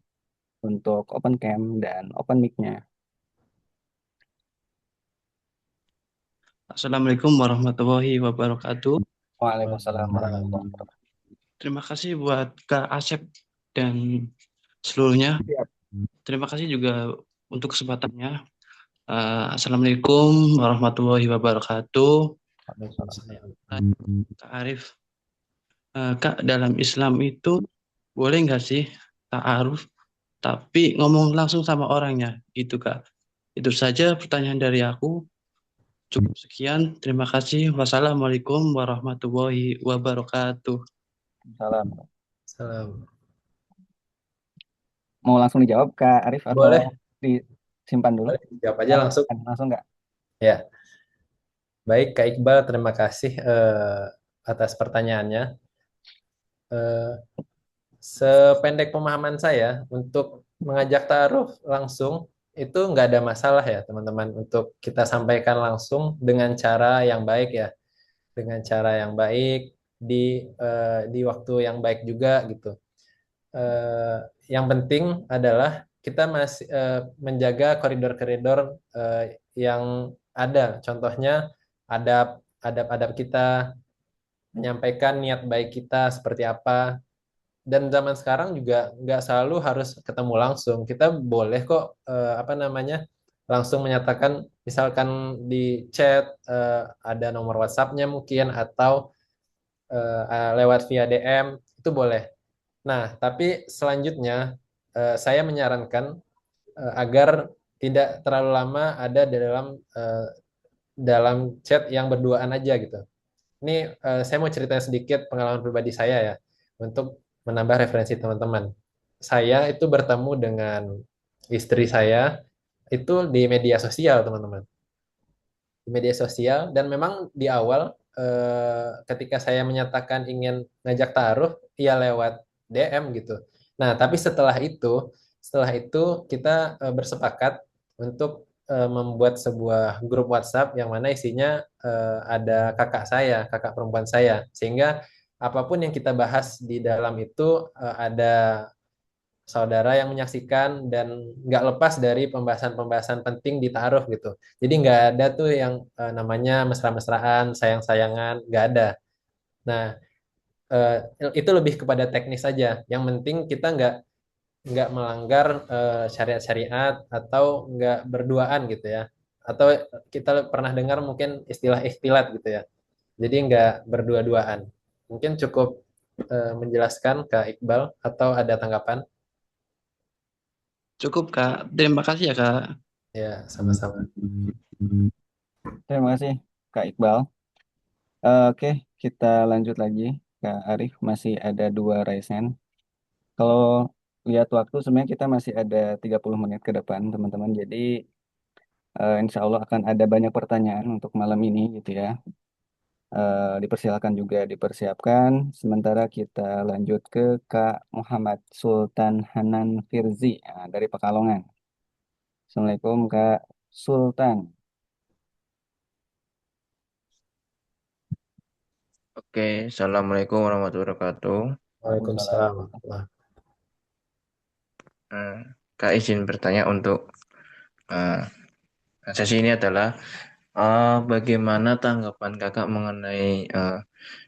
untuk open cam dan open mic-nya. Assalamualaikum warahmatullahi wabarakatuh. Waalaikumsalam warahmatullahi wabarakatuh. Terima kasih buat Kak Asep dan seluruhnya. Siap. Terima kasih juga untuk kesempatannya. Assalamualaikum warahmatullahi wabarakatuh. Kak Arif, Kak, dalam Islam itu boleh nggak sih ta'aruf tapi ngomong langsung sama orangnya gitu Kak? Itu saja pertanyaan dari aku. Cukup sekian. Terima kasih. Wassalamualaikum warahmatullahi wabarakatuh. Salam. Salam. Mau langsung dijawab Kak Arif atau Boleh, disimpan dulu? boleh jawab aja langsung. Langsung nggak? Ya, baik Kak Iqbal, terima kasih atas pertanyaannya. Eh, Sependek pemahaman saya, untuk mengajak taruh langsung itu nggak ada masalah ya teman-teman, untuk kita sampaikan langsung dengan cara yang baik ya, dengan cara yang baik di waktu yang baik juga gitu. Eh, yang penting adalah kita masih menjaga koridor-koridor yang ada. Contohnya adab-adab kita, menyampaikan niat baik kita seperti apa. Dan zaman sekarang juga nggak selalu harus ketemu langsung. Kita boleh kok apa namanya langsung menyatakan, misalkan di chat ada nomor WhatsApp-nya mungkin, atau lewat via DM itu boleh. Nah, tapi selanjutnya saya menyarankan agar tidak terlalu lama ada di dalam chat yang berduaan aja gitu. Ini saya mau cerita sedikit pengalaman pribadi saya ya, untuk menambah referensi teman-teman. Saya itu bertemu dengan istri saya itu di media sosial, teman-teman. Di media sosial, dan memang di awal ketika saya menyatakan ingin ngajak taruh, ya lewat DM gitu. Nah, tapi setelah itu kita bersepakat untuk membuat sebuah grup WhatsApp yang mana isinya ada kakak saya, kakak perempuan saya, sehingga apapun yang kita bahas di dalam itu ada saudara yang menyaksikan, dan nggak lepas dari pembahasan-pembahasan penting di taruh gitu. Jadi nggak ada tuh yang namanya mesra-mesraan, sayang-sayangan, nggak ada. Nah, eh, itu lebih kepada teknis saja. Yang penting kita nggak melanggar syariat-syariat atau nggak berduaan gitu ya. Atau kita pernah dengar mungkin istilah ikhtilat gitu ya. Jadi nggak berdua-duaan. Mungkin cukup menjelaskan Kak Iqbal atau ada tanggapan? Cukup, Kak. Terima kasih ya, Kak. Ya, sama-sama. Terima kasih Kak Iqbal. Oke, kita lanjut lagi. Kak Arif masih ada dua raise hand. Kalau lihat waktu sebenarnya kita masih ada 30 menit ke depan teman-teman. Jadi insya Allah akan ada banyak pertanyaan untuk malam ini gitu ya. Dipersilakan juga dipersiapkan. Sementara kita lanjut ke Kak Muhammad Sultan Hanan Firzi dari Pekalongan. Assalamualaikum Kak Sultan. Oke, Assalamualaikum warahmatullahi wabarakatuh. Waalaikumsalam. Waalaikumsalam. Eh, Kak izin bertanya untuk eh, sesi ini adalah bagaimana tanggapan kakak mengenai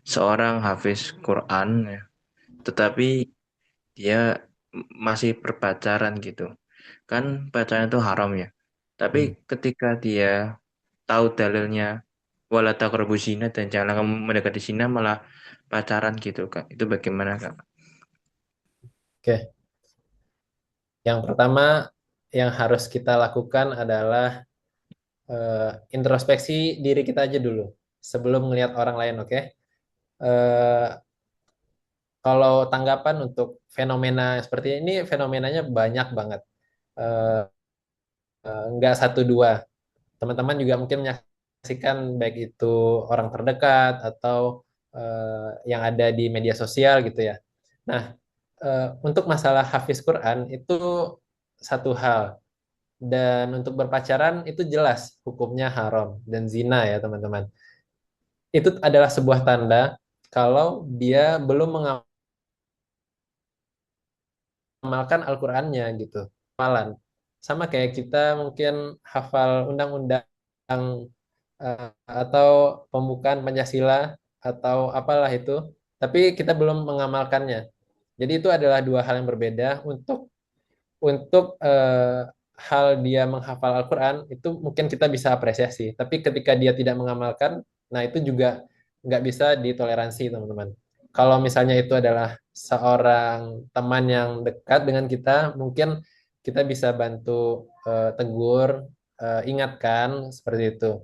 seorang hafiz Quran ya, tetapi dia masih berpacaran gitu. Kan pacaran itu haram ya. Tapi Hmm. ketika dia tahu dalilnya wala taqrabu zina dan jangan kamu mendekati zina malah pacaran gitu Kak. Itu bagaimana Kak? Oke, yang pertama yang harus kita lakukan adalah introspeksi diri kita aja dulu sebelum melihat orang lain, oke? Eh, Kalau tanggapan untuk fenomena seperti ini, fenomenanya banyak banget. Eh, nggak satu dua. Teman-teman juga mungkin menyaksikan baik itu orang terdekat atau yang ada di media sosial gitu ya. Nah, untuk masalah hafiz Quran itu satu hal. Dan untuk berpacaran itu jelas hukumnya haram dan zina ya teman-teman. Itu adalah sebuah tanda kalau dia belum mengamalkan Al-Qur'annya gitu. Hafalan. Sama kayak kita mungkin hafal undang-undang atau pembukaan Pancasila atau apalah itu, tapi kita belum mengamalkannya. Jadi itu adalah dua hal yang berbeda. Untuk hal dia menghafal Al-Quran itu mungkin kita bisa apresiasi, tapi ketika dia tidak mengamalkan, nah itu juga nggak bisa ditoleransi teman-teman. Kalau misalnya itu adalah seorang teman yang dekat dengan kita, mungkin kita bisa bantu tegur, ingatkan seperti itu.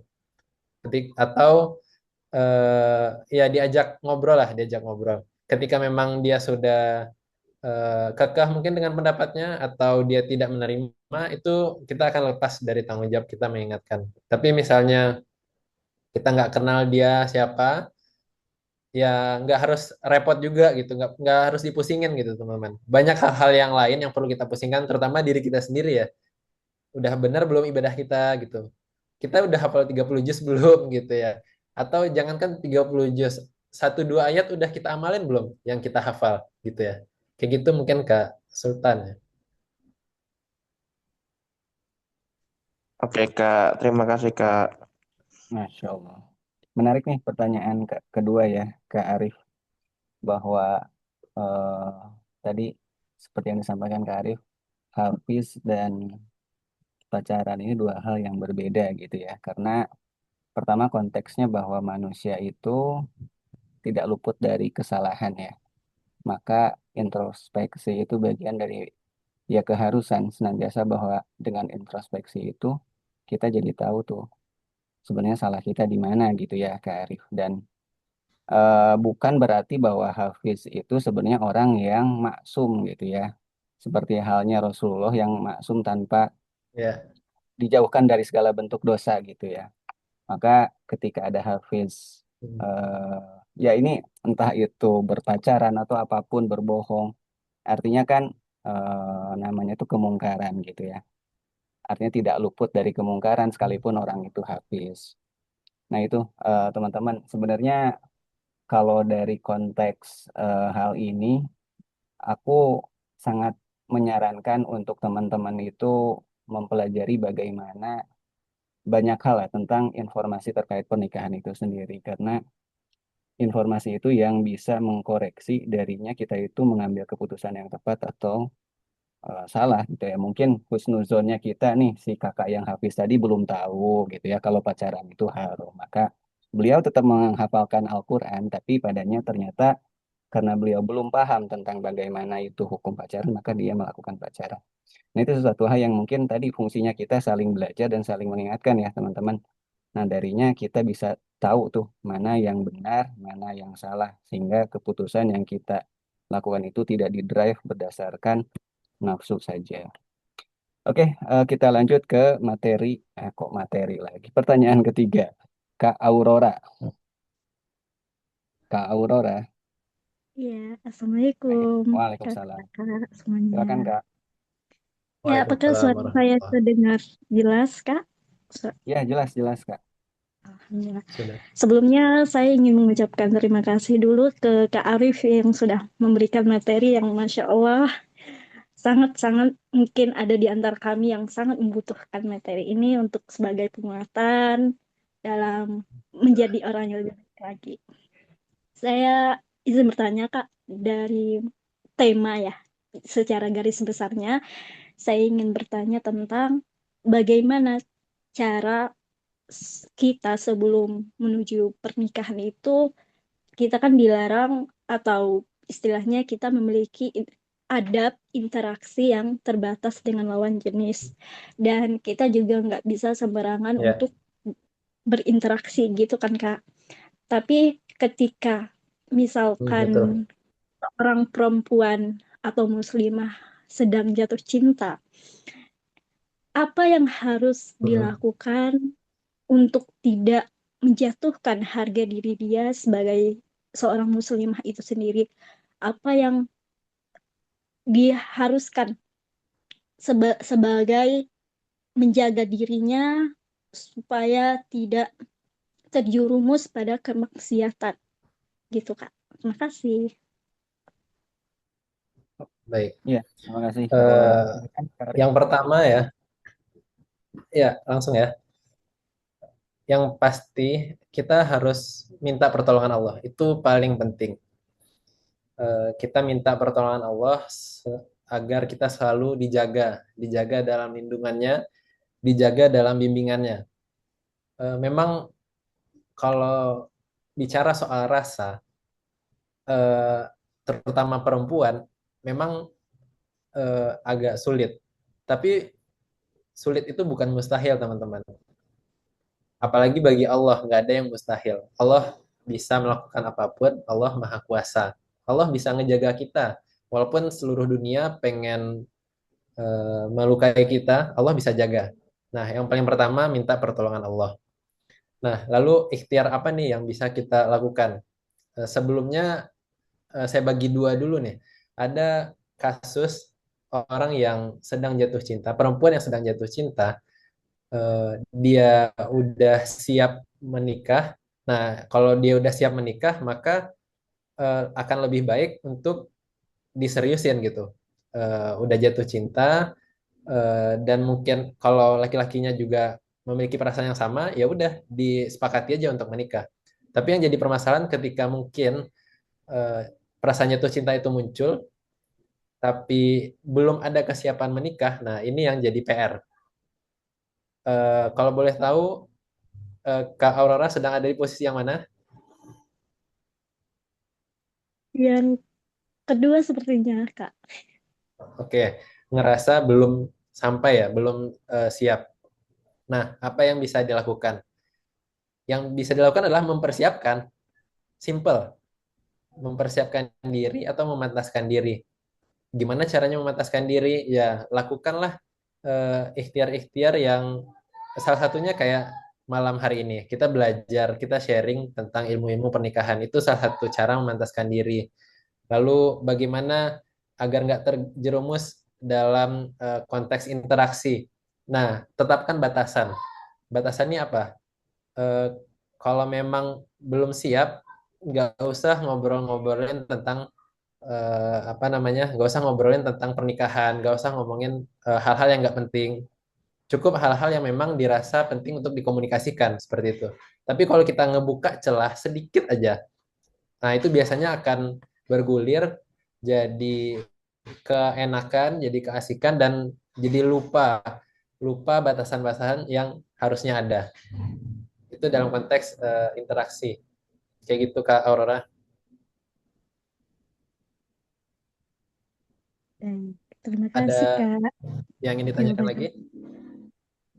Atau ya diajak ngobrol lah, diajak ngobrol. Ketika memang dia sudah kekeh mungkin dengan pendapatnya atau dia tidak menerima, itu kita akan lepas dari tanggung jawab kita mengingatkan. Tapi misalnya kita nggak kenal dia siapa, ya nggak harus repot juga gitu, nggak harus dipusingin gitu teman-teman. Banyak hal-hal yang lain yang perlu kita pusingkan, terutama diri kita sendiri ya. Udah benar belum ibadah kita gitu. Kita udah hafal 30 juz belum gitu ya. Atau jangankan 30 juz, satu dua ayat udah kita amalin belum yang kita hafal gitu ya. Kayak gitu mungkin Kak Sultan ya. Oke Kak, terima kasih Kak. Masya Allah. Menarik nih pertanyaan kedua ya Kak Arif bahwa eh, tadi seperti yang disampaikan Kak Arif, Hafiz dan pacaran ini dua hal yang berbeda gitu ya. Karena pertama konteksnya bahwa manusia itu tidak luput dari kesalahan ya. Maka introspeksi itu bagian dari ya keharusan senantiasa bahwa dengan introspeksi itu kita jadi tahu tuh sebenarnya salah kita di mana gitu ya Kak Arif. Dan bukan berarti bahwa Hafiz itu sebenarnya orang yang maksum gitu ya. Seperti halnya Rasulullah yang maksum tanpa Ya. dijauhkan dari segala bentuk dosa gitu ya. Maka ketika ada Hafiz, Hmm. eh, ya ini entah itu berpacaran atau apapun berbohong, artinya kan namanya itu kemungkaran gitu ya. Artinya tidak luput dari kemungkaran sekalipun orang itu Hafiz. Nah itu teman-teman sebenarnya kalau dari konteks hal ini, aku sangat menyarankan untuk teman-teman itu mempelajari bagaimana banyak hal ya tentang informasi terkait pernikahan itu sendiri. Karena informasi itu yang bisa mengkoreksi darinya kita itu mengambil keputusan yang tepat atau salah gitu ya. Mungkin husnuzonnya kita nih, si kakak yang Hafiz tadi belum tahu gitu ya kalau pacaran itu haram. Maka beliau tetap menghafalkan Al-Quran, tapi padanya ternyata karena beliau belum paham tentang bagaimana itu hukum pacaran, maka dia melakukan pacaran. Nah, itu sesuatu hal yang mungkin tadi fungsinya kita saling belajar dan saling mengingatkan ya teman-teman. Nah, darinya kita bisa tahu tuh mana yang benar, mana yang salah, sehingga keputusan yang kita lakukan itu tidak didrive berdasarkan nafsu saja. Oke, kita lanjut ke materi. Kok materi lagi? Pertanyaan ketiga, Kak Aurora. Kak Aurora. Iya, Oke. Assalamualaikum Waalaikumsalam. kakak semuanya. Silakan Kak. Ya, apakah Waalaikumsalam suara saya warahmatullahi. terdengar jelas, Kak? Ya, jelas jelas Kak. Alhamdulillah. Sudah. Sebelumnya saya ingin mengucapkan terima kasih dulu ke Kak Arif yang sudah memberikan materi yang Masya Allah sangat-sangat mungkin ada di antara kami yang sangat membutuhkan materi ini untuk sebagai penguatan dalam menjadi orang yang lebih baik lagi. Saya izin bertanya Kak, dari tema ya, secara garis besarnya, saya ingin bertanya tentang bagaimana cara kita sebelum menuju pernikahan itu, kita kan dilarang atau istilahnya kita memiliki adab interaksi yang terbatas dengan lawan jenis. Dan kita juga nggak bisa sembarangan Ya. untuk berinteraksi gitu kan Kak. Tapi ketika Betul. misalkan orang perempuan atau muslimah sedang jatuh cinta, apa yang harus Mm-mm. dilakukan untuk tidak menjatuhkan harga diri dia sebagai seorang muslimah itu sendiri? Apa yang diharuskan sebagai menjaga dirinya supaya tidak terjerumus pada kemaksiatan gitu Kak. Terima kasih. Baik. Iya, terima kasih Kak Aurora. Silakan, Kak Arif. Yang pertama ya langsung ya. Yang pasti kita harus minta pertolongan Allah. Itu paling penting. Kita minta pertolongan Allah agar kita selalu dijaga dalam lindungannya, dijaga dalam bimbingannya. Memang kalau bicara soal rasa, eh, terutama perempuan, memang agak sulit. Tapi sulit itu bukan mustahil, teman-teman. Apalagi bagi Allah, nggak ada yang mustahil. Allah bisa melakukan apapun, Allah Maha Kuasa. Allah bisa ngejaga kita. Walaupun seluruh dunia pengen melukai kita, Allah bisa jaga. Nah, yang paling pertama minta pertolongan Allah. Nah, lalu ikhtiar apa nih yang bisa kita lakukan? Sebelumnya saya bagi dua dulu nih. Ada kasus orang yang sedang jatuh cinta, perempuan yang sedang jatuh cinta, dia udah siap menikah. Nah, kalau dia udah siap menikah, maka akan lebih baik untuk diseriusin gitu. Udah jatuh cinta, dan mungkin kalau laki-lakinya juga memiliki perasaan yang sama, ya udah disepakati aja untuk menikah. Tapi yang jadi permasalahan ketika mungkin eh, perasaan jatuh cinta itu muncul, tapi belum ada kesiapan menikah. Nah, ini yang jadi PR. Kalau boleh tahu, Kak Aurora sedang ada di posisi yang mana? Yang kedua sepertinya Kak. Oke, ngerasa belum sampai ya, belum siap. Nah, apa yang bisa dilakukan? Yang bisa dilakukan adalah mempersiapkan, simple, mempersiapkan diri atau memantaskan diri. Gimana caranya memantaskan diri? Ya, lakukanlah ikhtiar-ikhtiar yang salah satunya kayak malam hari ini. Kita belajar, kita sharing tentang ilmu-ilmu pernikahan. Itu salah satu cara memantaskan diri. Lalu bagaimana agar nggak terjerumus dalam konteks interaksi. Nah, tetapkan batasan. Batasannya apa? Eh, Kalau memang belum siap, nggak usah ngobrol-ngobrolin tentang apa namanya, nggak usah ngobrolin tentang pernikahan, nggak usah ngomongin hal-hal yang nggak penting. Cukup hal-hal yang memang dirasa penting untuk dikomunikasikan seperti itu. Tapi kalau kita ngebuka celah sedikit aja, Nah, itu biasanya akan bergulir jadi keenakan, jadi keasikan, dan jadi lupa lupa batasan-batasan yang harusnya ada. Itu dalam konteks interaksi. Kayak gitu, Kak Aurora. Terima kasih, Ada Kak. yang ingin Ya ditanyakan udah, lagi?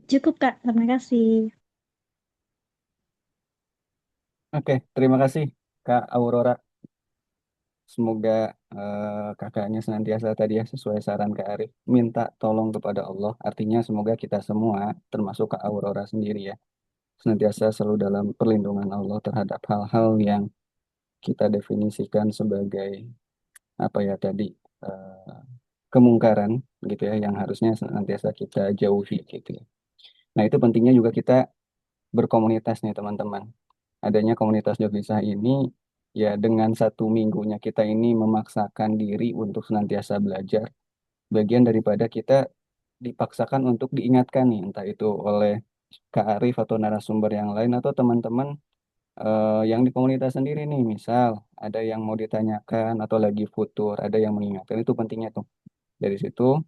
cukup, Kak. Terima kasih. Oke, terima kasih Kak Aurora. Semoga kakaknya senantiasa tadi ya sesuai saran Kak Arif minta tolong kepada Allah. Artinya semoga kita semua termasuk Kak Aurora sendiri ya senantiasa selalu dalam perlindungan Allah terhadap hal-hal yang kita definisikan sebagai apa ya tadi eh, kemungkaran gitu ya yang harusnya senantiasa kita jauhi gitu ya. Nah, itu pentingnya juga kita berkomunitas nih teman-teman. Adanya komunitas Joglisah ini ya dengan 1 minggunya kita ini memaksakan diri untuk senantiasa belajar. Bagian daripada kita dipaksakan untuk diingatkan nih entah itu oleh Kak Arif atau narasumber yang lain atau teman-teman yang di komunitas sendiri nih. Misal ada yang mau ditanyakan atau lagi futur, ada yang mengingatkan itu pentingnya tuh. Dari situ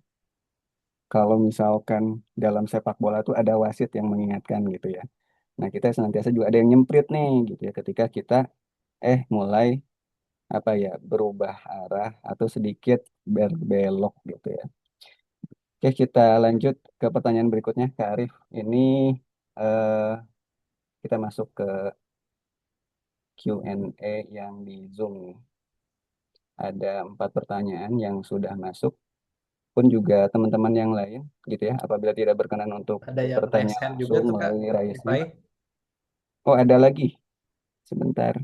kalau misalkan dalam sepak bola tuh ada wasit yang mengingatkan gitu ya. Nah, kita senantiasa juga ada yang nyemprit nih gitu ya ketika kita mulai apa ya berubah arah atau sedikit berbelok gitu ya. Oke, kita lanjut ke pertanyaan berikutnya, Kak Arif. Ini eh, kita masuk ke Q&A yang di Zoom nih. Ada 4 pertanyaan yang sudah masuk, pun juga teman-teman yang lain gitu ya. Apabila tidak berkenan untuk Ada yang bertanya raise hand juga langsung tuh, Kak. melalui raise hand. Rifai. Oh, ada lagi. Sebentar.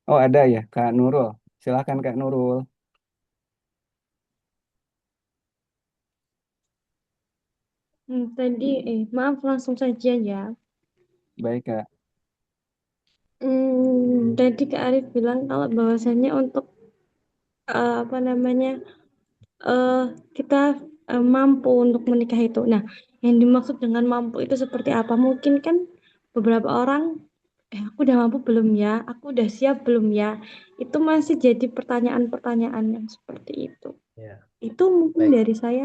Oh, ada ya, Kak Nurul. Silakan Kak Nurul. Tadi, maaf langsung saja ya. Baik, Kak. Tadi Kak Arif bilang kalau bahwasannya untuk apa namanya eh, kita mampu untuk menikah itu. Nah, yang dimaksud dengan mampu itu seperti apa? Mungkin kan beberapa orang, aku udah mampu belum ya? Aku udah siap belum ya? Itu masih jadi pertanyaan-pertanyaan yang seperti itu. Ya, Itu mungkin baik. dari saya.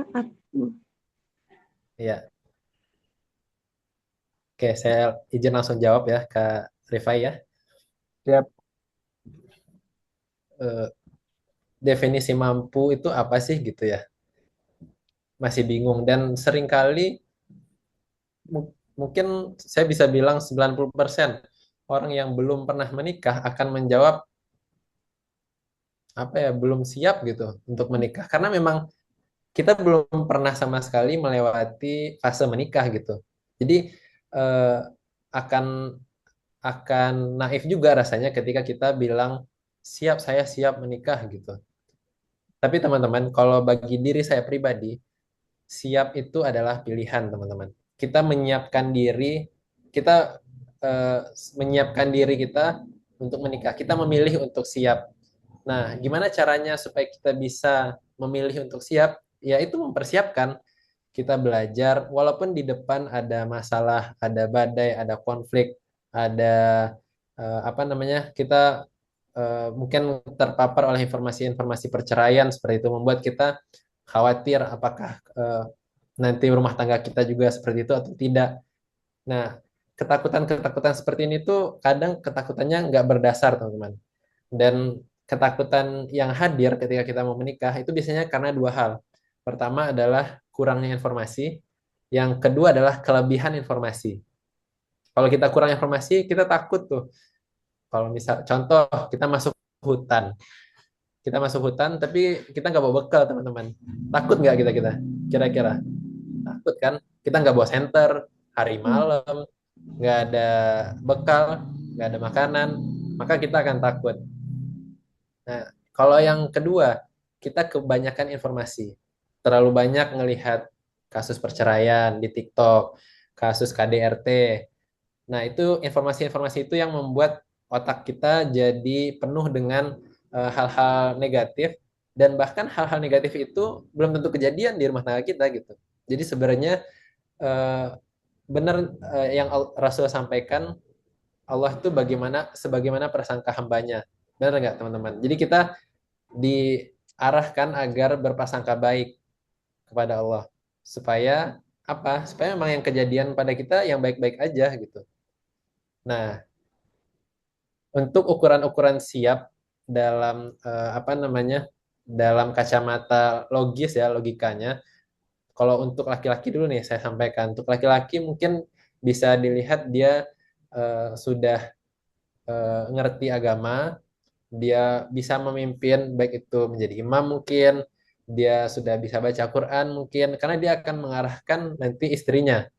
Ya. Oke, saya izin langsung jawab ya, Kak Rifai ya. Siap. Eh, Definisi mampu itu apa sih gitu ya? Masih bingung dan seringkali mungkin saya bisa bilang 90% orang yang belum pernah menikah akan menjawab apa ya, belum siap gitu untuk menikah karena memang kita belum pernah sama sekali melewati fase menikah gitu. Jadi eh, akan akan naif juga rasanya ketika kita bilang siap, saya siap menikah gitu. Tapi teman-teman, kalau bagi diri saya pribadi, siap itu adalah pilihan, teman-teman. Kita menyiapkan diri, kita eh, menyiapkan diri kita untuk menikah. Kita memilih untuk siap. Nah, gimana caranya supaya kita bisa memilih untuk siap? Ya itu mempersiapkan. Kita belajar, walaupun di depan ada masalah, ada badai, ada konflik, ada apa namanya, kita mungkin terpapar oleh informasi-informasi perceraian seperti itu membuat kita khawatir apakah nanti rumah tangga kita juga seperti itu atau tidak. Nah, ketakutan-ketakutan seperti ini tuh kadang ketakutannya nggak berdasar, teman-teman. Dan ketakutan yang hadir ketika kita mau menikah itu biasanya karena 2 hal. Pertama adalah kurangnya informasi, yang kedua adalah kelebihan informasi. Kalau kita kurang informasi, kita takut tuh. Kalau misal, contoh, kita masuk hutan. Kita masuk hutan, tapi kita nggak bawa bekal, teman-teman. Takut nggak kita kira-kira? Takut kan? Kita nggak bawa senter, hari malam, nggak ada bekal, nggak ada makanan, maka kita akan takut. Nah, kalau yang kedua, kita kebanyakan informasi. Terlalu banyak ngelihat kasus perceraian di TikTok, kasus KDRT. Nah, itu informasi-informasi itu yang membuat otak kita jadi penuh dengan hal-hal negatif dan bahkan hal-hal negatif itu belum tentu kejadian di rumah tangga kita gitu. Jadi sebenarnya eh, benar yang Rasul sampaikan, Allah itu sebagaimana prasangka hambanya. Benar nggak teman-teman? Jadi kita diarahkan agar berprasangka baik kepada Allah supaya apa? Supaya memang yang kejadian pada kita yang baik-baik aja gitu. Nah, untuk ukuran-ukuran siap dalam apa namanya? Dalam kacamata logis ya, logikanya. Kalau untuk laki-laki dulu nih saya sampaikan. Untuk laki-laki mungkin bisa dilihat dia sudah ngerti agama, dia bisa memimpin baik itu menjadi imam mungkin, dia sudah bisa baca Quran mungkin, karena dia akan mengarahkan nanti istrinya.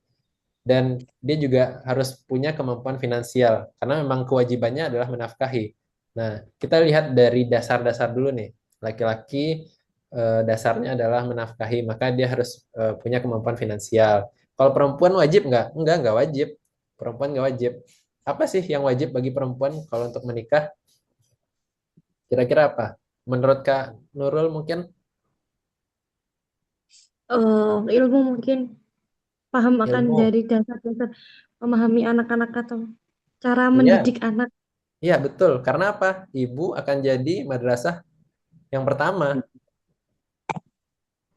Dan dia juga harus punya kemampuan finansial, karena memang kewajibannya adalah menafkahi. Nah, kita lihat dari dasar-dasar dulu nih. Laki-laki dasarnya adalah menafkahi, maka dia harus punya kemampuan finansial. Kalau perempuan wajib nggak? Nggak wajib. Perempuan nggak wajib. Apa sih yang wajib bagi perempuan kalau untuk menikah? Kira-kira apa? Menurut Kak Nurul mungkin? Ilmu mungkin, paham akan Ilmu. dari dasar-dasar memahami anak-anak atau cara Iya, mendidik anak. iya betul. Karena apa? Ibu akan jadi madrasah yang pertama.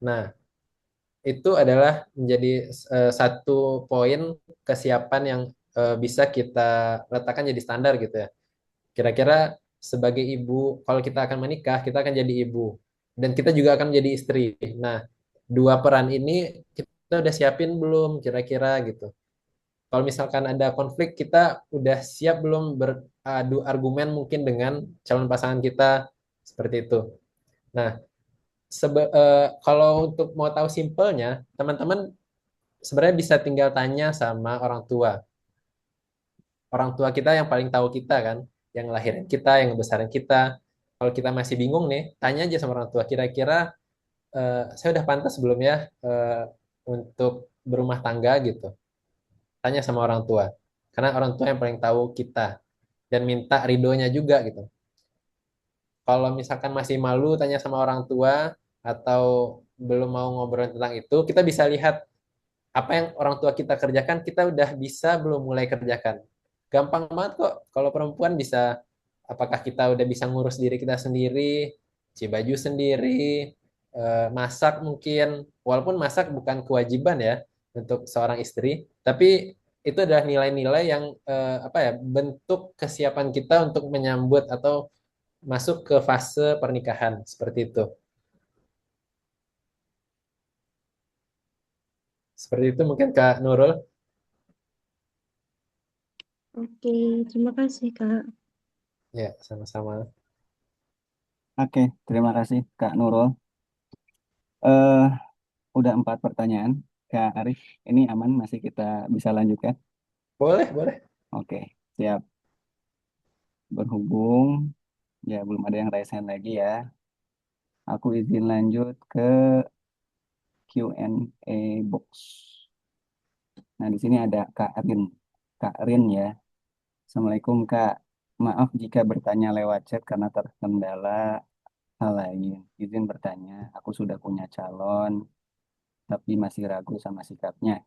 Nah, itu adalah menjadi satu poin kesiapan yang bisa kita letakkan jadi standar gitu ya. Kira-kira sebagai ibu, kalau kita akan menikah, kita akan jadi ibu. Dan kita juga akan menjadi istri. Nah, dua peran ini kita udah siapin belum kira-kira gitu. Kalau misalkan ada konflik, kita udah siap belum beradu argumen mungkin dengan calon pasangan kita seperti itu. Nah, kalau untuk mau tahu simpelnya, teman-teman sebenarnya bisa tinggal tanya sama orang tua. Orang tua kita yang paling tahu kita kan, yang ngelahirin kita, yang ngebesarin kita. Kalau kita masih bingung nih, tanya aja sama orang tua. Kira-kira saya udah pantas belum ya untuk berumah tangga gitu. Tanya sama orang tua. Karena orang tua yang paling tahu kita dan minta ridhonya juga gitu. Kalau misalkan masih malu tanya sama orang tua atau belum mau ngobrol tentang itu, kita bisa lihat apa yang orang tua kita kerjakan, kita udah bisa belum mulai kerjakan. Gampang banget kok kalau perempuan bisa, apakah kita udah bisa ngurus diri kita sendiri, cuci baju sendiri, masak mungkin, walaupun masak bukan kewajiban ya untuk seorang istri, tapi itu adalah nilai-nilai yang apa ya, bentuk kesiapan kita untuk menyambut atau masuk ke fase pernikahan seperti itu. Seperti itu mungkin Kak Nurul. Oke, terima kasih, Kak. Ya, sama-sama. Oke, terima kasih Kak Nurul. Eh, udah 4 pertanyaan. Kak Arif, ini aman masih kita bisa lanjutkan? Boleh, boleh. Oke, siap. Berhubung ya belum ada yang raise hand lagi ya. Aku izin lanjut ke Q&A box. Nah, di sini ada Kak Rin. Kak Rin ya. Assalamualaikum Kak. Maaf jika bertanya lewat chat karena terkendala hal lain. Izin bertanya, aku sudah punya calon, tapi masih ragu sama sikapnya.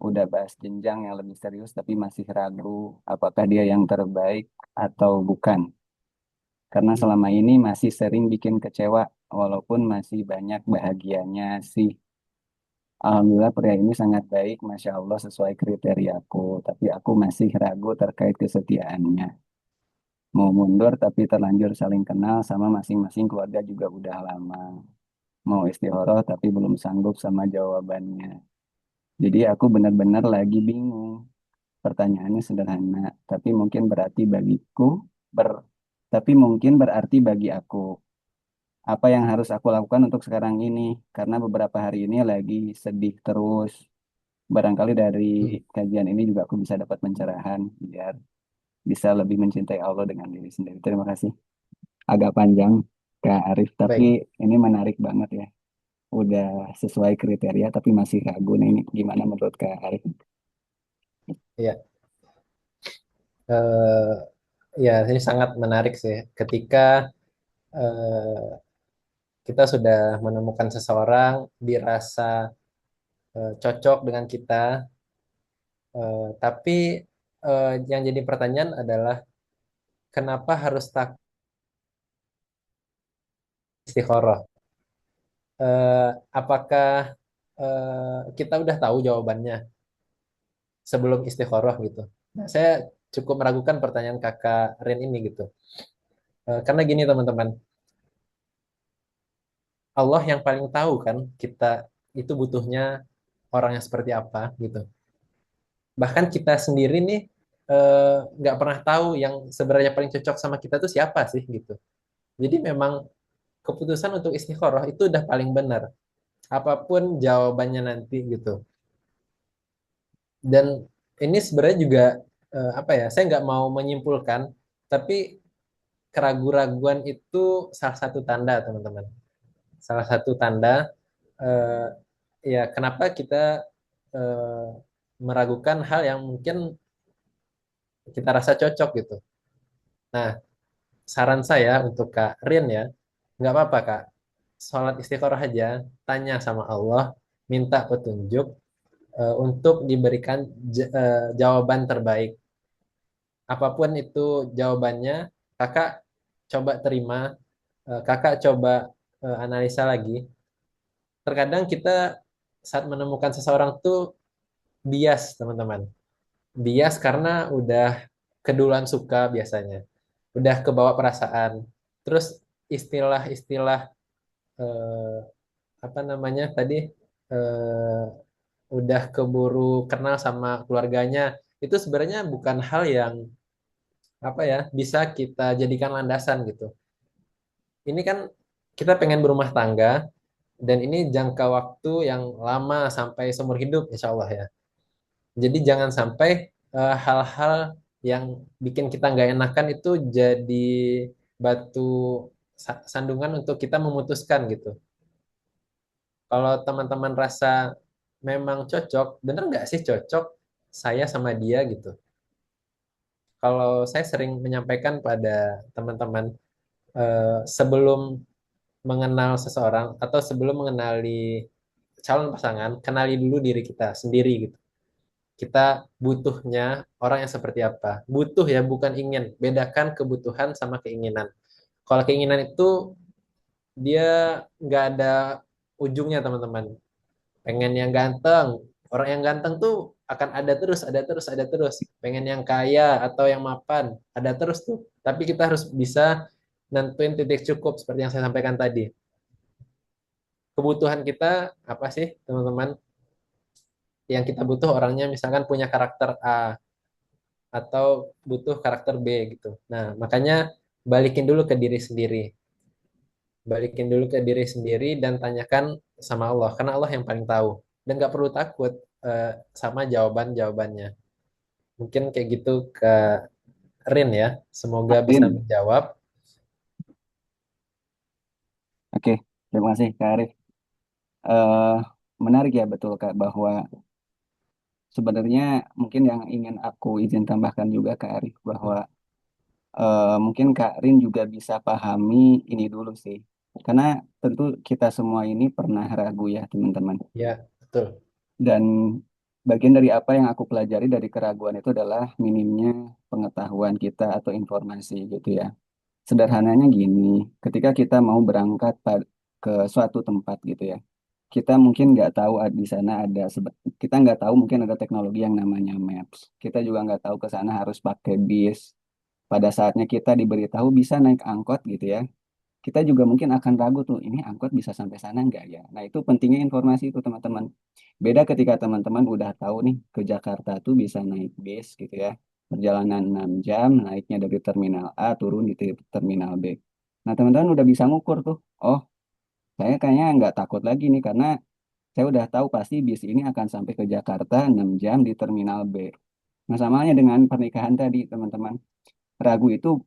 Udah bahas jenjang yang lebih serius, tapi masih ragu apakah dia yang terbaik atau bukan. Karena selama ini masih sering bikin kecewa, walaupun masih banyak bahagianya sih. Alhamdulillah pria ini sangat baik, Masya Allah sesuai kriteriaku. Tapi aku masih ragu terkait kesetiaannya. Mau mundur tapi terlanjur saling kenal sama masing-masing keluarga juga udah lama. Mau istikharah tapi belum sanggup sama jawabannya. Jadi aku benar-benar lagi bingung. Pertanyaannya sederhana, tapi mungkin berarti bagiku, ber, tapi mungkin berarti bagi aku. Apa yang harus aku lakukan untuk sekarang ini? Karena beberapa hari ini lagi sedih terus. Barangkali dari Hmm, kajian ini juga aku bisa dapat pencerahan biar bisa lebih mencintai Allah dengan diri sendiri. Terima kasih. Agak panjang, Kak Arif, tapi baik. ini menarik banget ya. Udah sesuai kriteria tapi masih ragu nih. Ini gimana menurut Kak Arif? Ya, eh, ya ini sangat menarik sih. Ketika kita sudah menemukan seseorang, dirasa cocok dengan kita, tapi yang jadi pertanyaan adalah kenapa harus takut istikharah. Apakah kita udah tahu jawabannya sebelum istikharah gitu? Nah, saya cukup meragukan pertanyaan kakak Rin ini gitu. Karena gini teman-teman, Allah yang paling tahu kan kita itu butuhnya orang yang seperti apa gitu. Bahkan kita sendiri nih nggak pernah tahu yang sebenarnya paling cocok sama kita tuh siapa sih gitu. Jadi memang keputusan untuk istikharah itu udah paling benar. Apapun jawabannya nanti gitu. Dan ini sebenarnya juga apa ya? Saya nggak mau menyimpulkan, tapi keraguan-raguan itu salah satu tanda teman-teman. Salah satu tanda eh, ya kenapa kita eh, meragukan hal yang mungkin kita rasa cocok gitu. Nah, saran saya untuk Kak Rin ya, nggak apa-apa Kak, sholat istikharah aja, tanya sama Allah, minta petunjuk untuk diberikan jawaban terbaik. Apapun itu jawabannya, Kakak coba terima, Kakak coba analisa lagi. Terkadang kita saat menemukan seseorang tuh bias, teman-teman. Bias karena udah keduluan suka biasanya. Udah kebawa perasaan. Terus istilah-istilah eh, apa namanya tadi eh, udah keburu kenal sama keluarganya. Itu sebenarnya bukan hal yang apa ya bisa kita jadikan landasan gitu. Ini kan kita pengen berumah tangga dan ini jangka waktu yang lama sampai seumur hidup insya Allah ya. Jadi jangan sampai hal-hal yang bikin kita nggak enakan itu jadi batu sandungan untuk kita memutuskan gitu. Kalau teman-teman rasa memang cocok, bener nggak sih cocok saya sama dia gitu. Kalau saya sering menyampaikan pada teman-teman sebelum mengenal seseorang atau sebelum mengenali calon pasangan, kenali dulu diri kita sendiri gitu. Kita butuhnya orang yang seperti apa. Butuh ya, bukan ingin. Bedakan kebutuhan sama keinginan. Kalau keinginan itu dia nggak ada ujungnya teman-teman. Pengen yang ganteng, orang yang ganteng tuh akan ada terus, ada terus, ada terus. Pengen yang kaya atau yang mapan, ada terus tuh. Tapi kita harus bisa nentuin titik cukup seperti yang saya sampaikan tadi. Kebutuhan kita apa sih teman-teman? Yang kita butuh orangnya misalkan punya karakter A atau butuh karakter B gitu. Nah, makanya balikin dulu ke diri sendiri. Balikin dulu ke diri sendiri dan tanyakan sama Allah, karena Allah yang paling tahu. Dan nggak perlu takut sama jawaban-jawabannya. Mungkin kayak gitu ke Rin ya. Semoga bisa Rin, menjawab. oke, terima kasih Kak Arif. Eh, Menarik ya betul Kak bahwa sebenarnya mungkin yang ingin aku izin tambahkan juga Kak Arif bahwa mungkin Kak Rin juga bisa pahami ini dulu sih. Karena tentu kita semua ini pernah ragu ya teman-teman. Ya, betul. Dan bagian dari apa yang aku pelajari dari keraguan itu adalah minimnya pengetahuan kita atau informasi gitu ya. Sederhananya gini, ketika kita mau berangkat ke suatu tempat gitu ya, kita mungkin nggak tahu di sana ada, kita nggak tahu mungkin ada teknologi yang namanya Maps. Kita juga nggak tahu ke sana harus pakai bis. Pada saatnya kita diberitahu bisa naik angkot gitu ya, kita juga mungkin akan ragu tuh, ini angkot bisa sampai sana nggak ya? Nah, itu pentingnya informasi itu teman-teman. Beda ketika teman-teman udah tahu nih ke Jakarta tuh bisa naik bis gitu ya. Perjalanan 6 jam, naiknya dari terminal A, turun di terminal B. Nah, teman-teman udah bisa ngukur tuh. Oh, saya kayaknya nggak takut lagi nih karena saya udah tahu pasti bis ini akan sampai ke Jakarta 6 jam di terminal B. Nah, samanya dengan pernikahan tadi, teman-teman. Ragu itu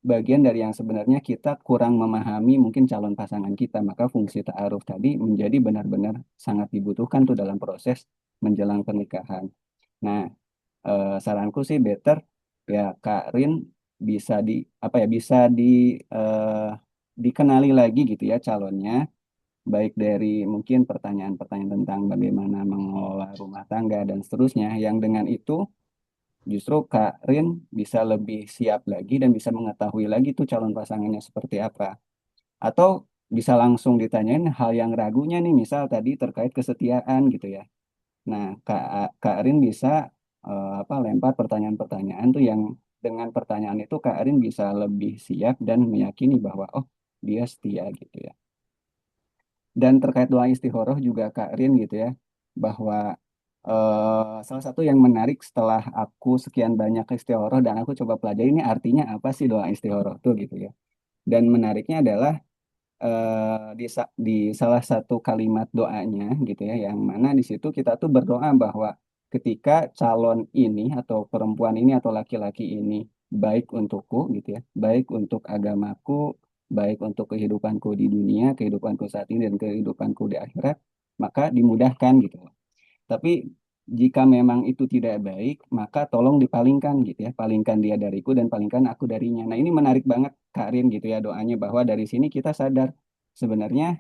bagian dari yang sebenarnya kita kurang memahami mungkin calon pasangan kita. Maka fungsi ta'aruf tadi menjadi benar-benar sangat dibutuhkan tuh dalam proses menjelang pernikahan. Nah, saranku sih better ya Kak Rin bisa di apa ya bisa eh, dikenali lagi gitu ya calonnya, baik dari mungkin pertanyaan-pertanyaan tentang bagaimana mengelola rumah tangga dan seterusnya, yang dengan itu justru Kak Rin bisa lebih siap lagi dan bisa mengetahui lagi tuh calon pasangannya seperti apa. Atau bisa langsung ditanyain hal yang ragunya nih, misal tadi terkait kesetiaan gitu ya. Nah, Kak Arin bisa apa lempar pertanyaan-pertanyaan tuh yang dengan pertanyaan itu Kak Arin bisa lebih siap dan meyakini bahwa oh dia setia gitu ya. Dan terkait doa istikharah juga Kak Rin gitu ya, bahwa salah satu yang menarik setelah aku sekian banyak istikharah dan aku coba pelajari ini artinya apa sih doa istikharah tuh gitu ya. Dan menariknya adalah di salah satu kalimat doanya gitu ya, yang mana di situ kita tuh berdoa bahwa ketika calon ini atau perempuan ini atau laki-laki ini baik untukku gitu ya, baik untuk agamaku, baik untuk kehidupanku di dunia, kehidupanku saat ini dan kehidupanku di akhirat, maka dimudahkan gitu. Tapi jika memang itu tidak baik, maka tolong dipalingkan gitu ya. Palingkan dia dariku dan palingkan aku darinya. Nah, ini menarik banget Kak Rin gitu ya doanya bahwa dari sini kita sadar sebenarnya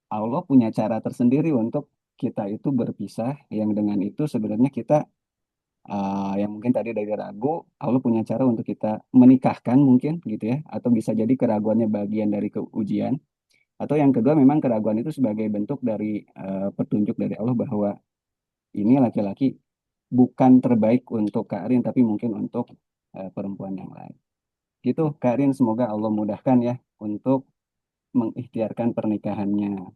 Allah punya cara tersendiri untuk kita itu berpisah yang dengan itu sebenarnya kita yang mungkin tadi dari ragu, Allah punya cara untuk kita menikahkan mungkin gitu ya, atau bisa jadi keraguannya bagian dari keujian, atau yang kedua memang keraguan itu sebagai bentuk dari petunjuk dari Allah bahwa ini laki-laki bukan terbaik untuk Kak Rin, tapi mungkin untuk perempuan yang lain. Gitu, Kak Rin, semoga Allah mudahkan ya untuk mengikhtiarkan pernikahannya.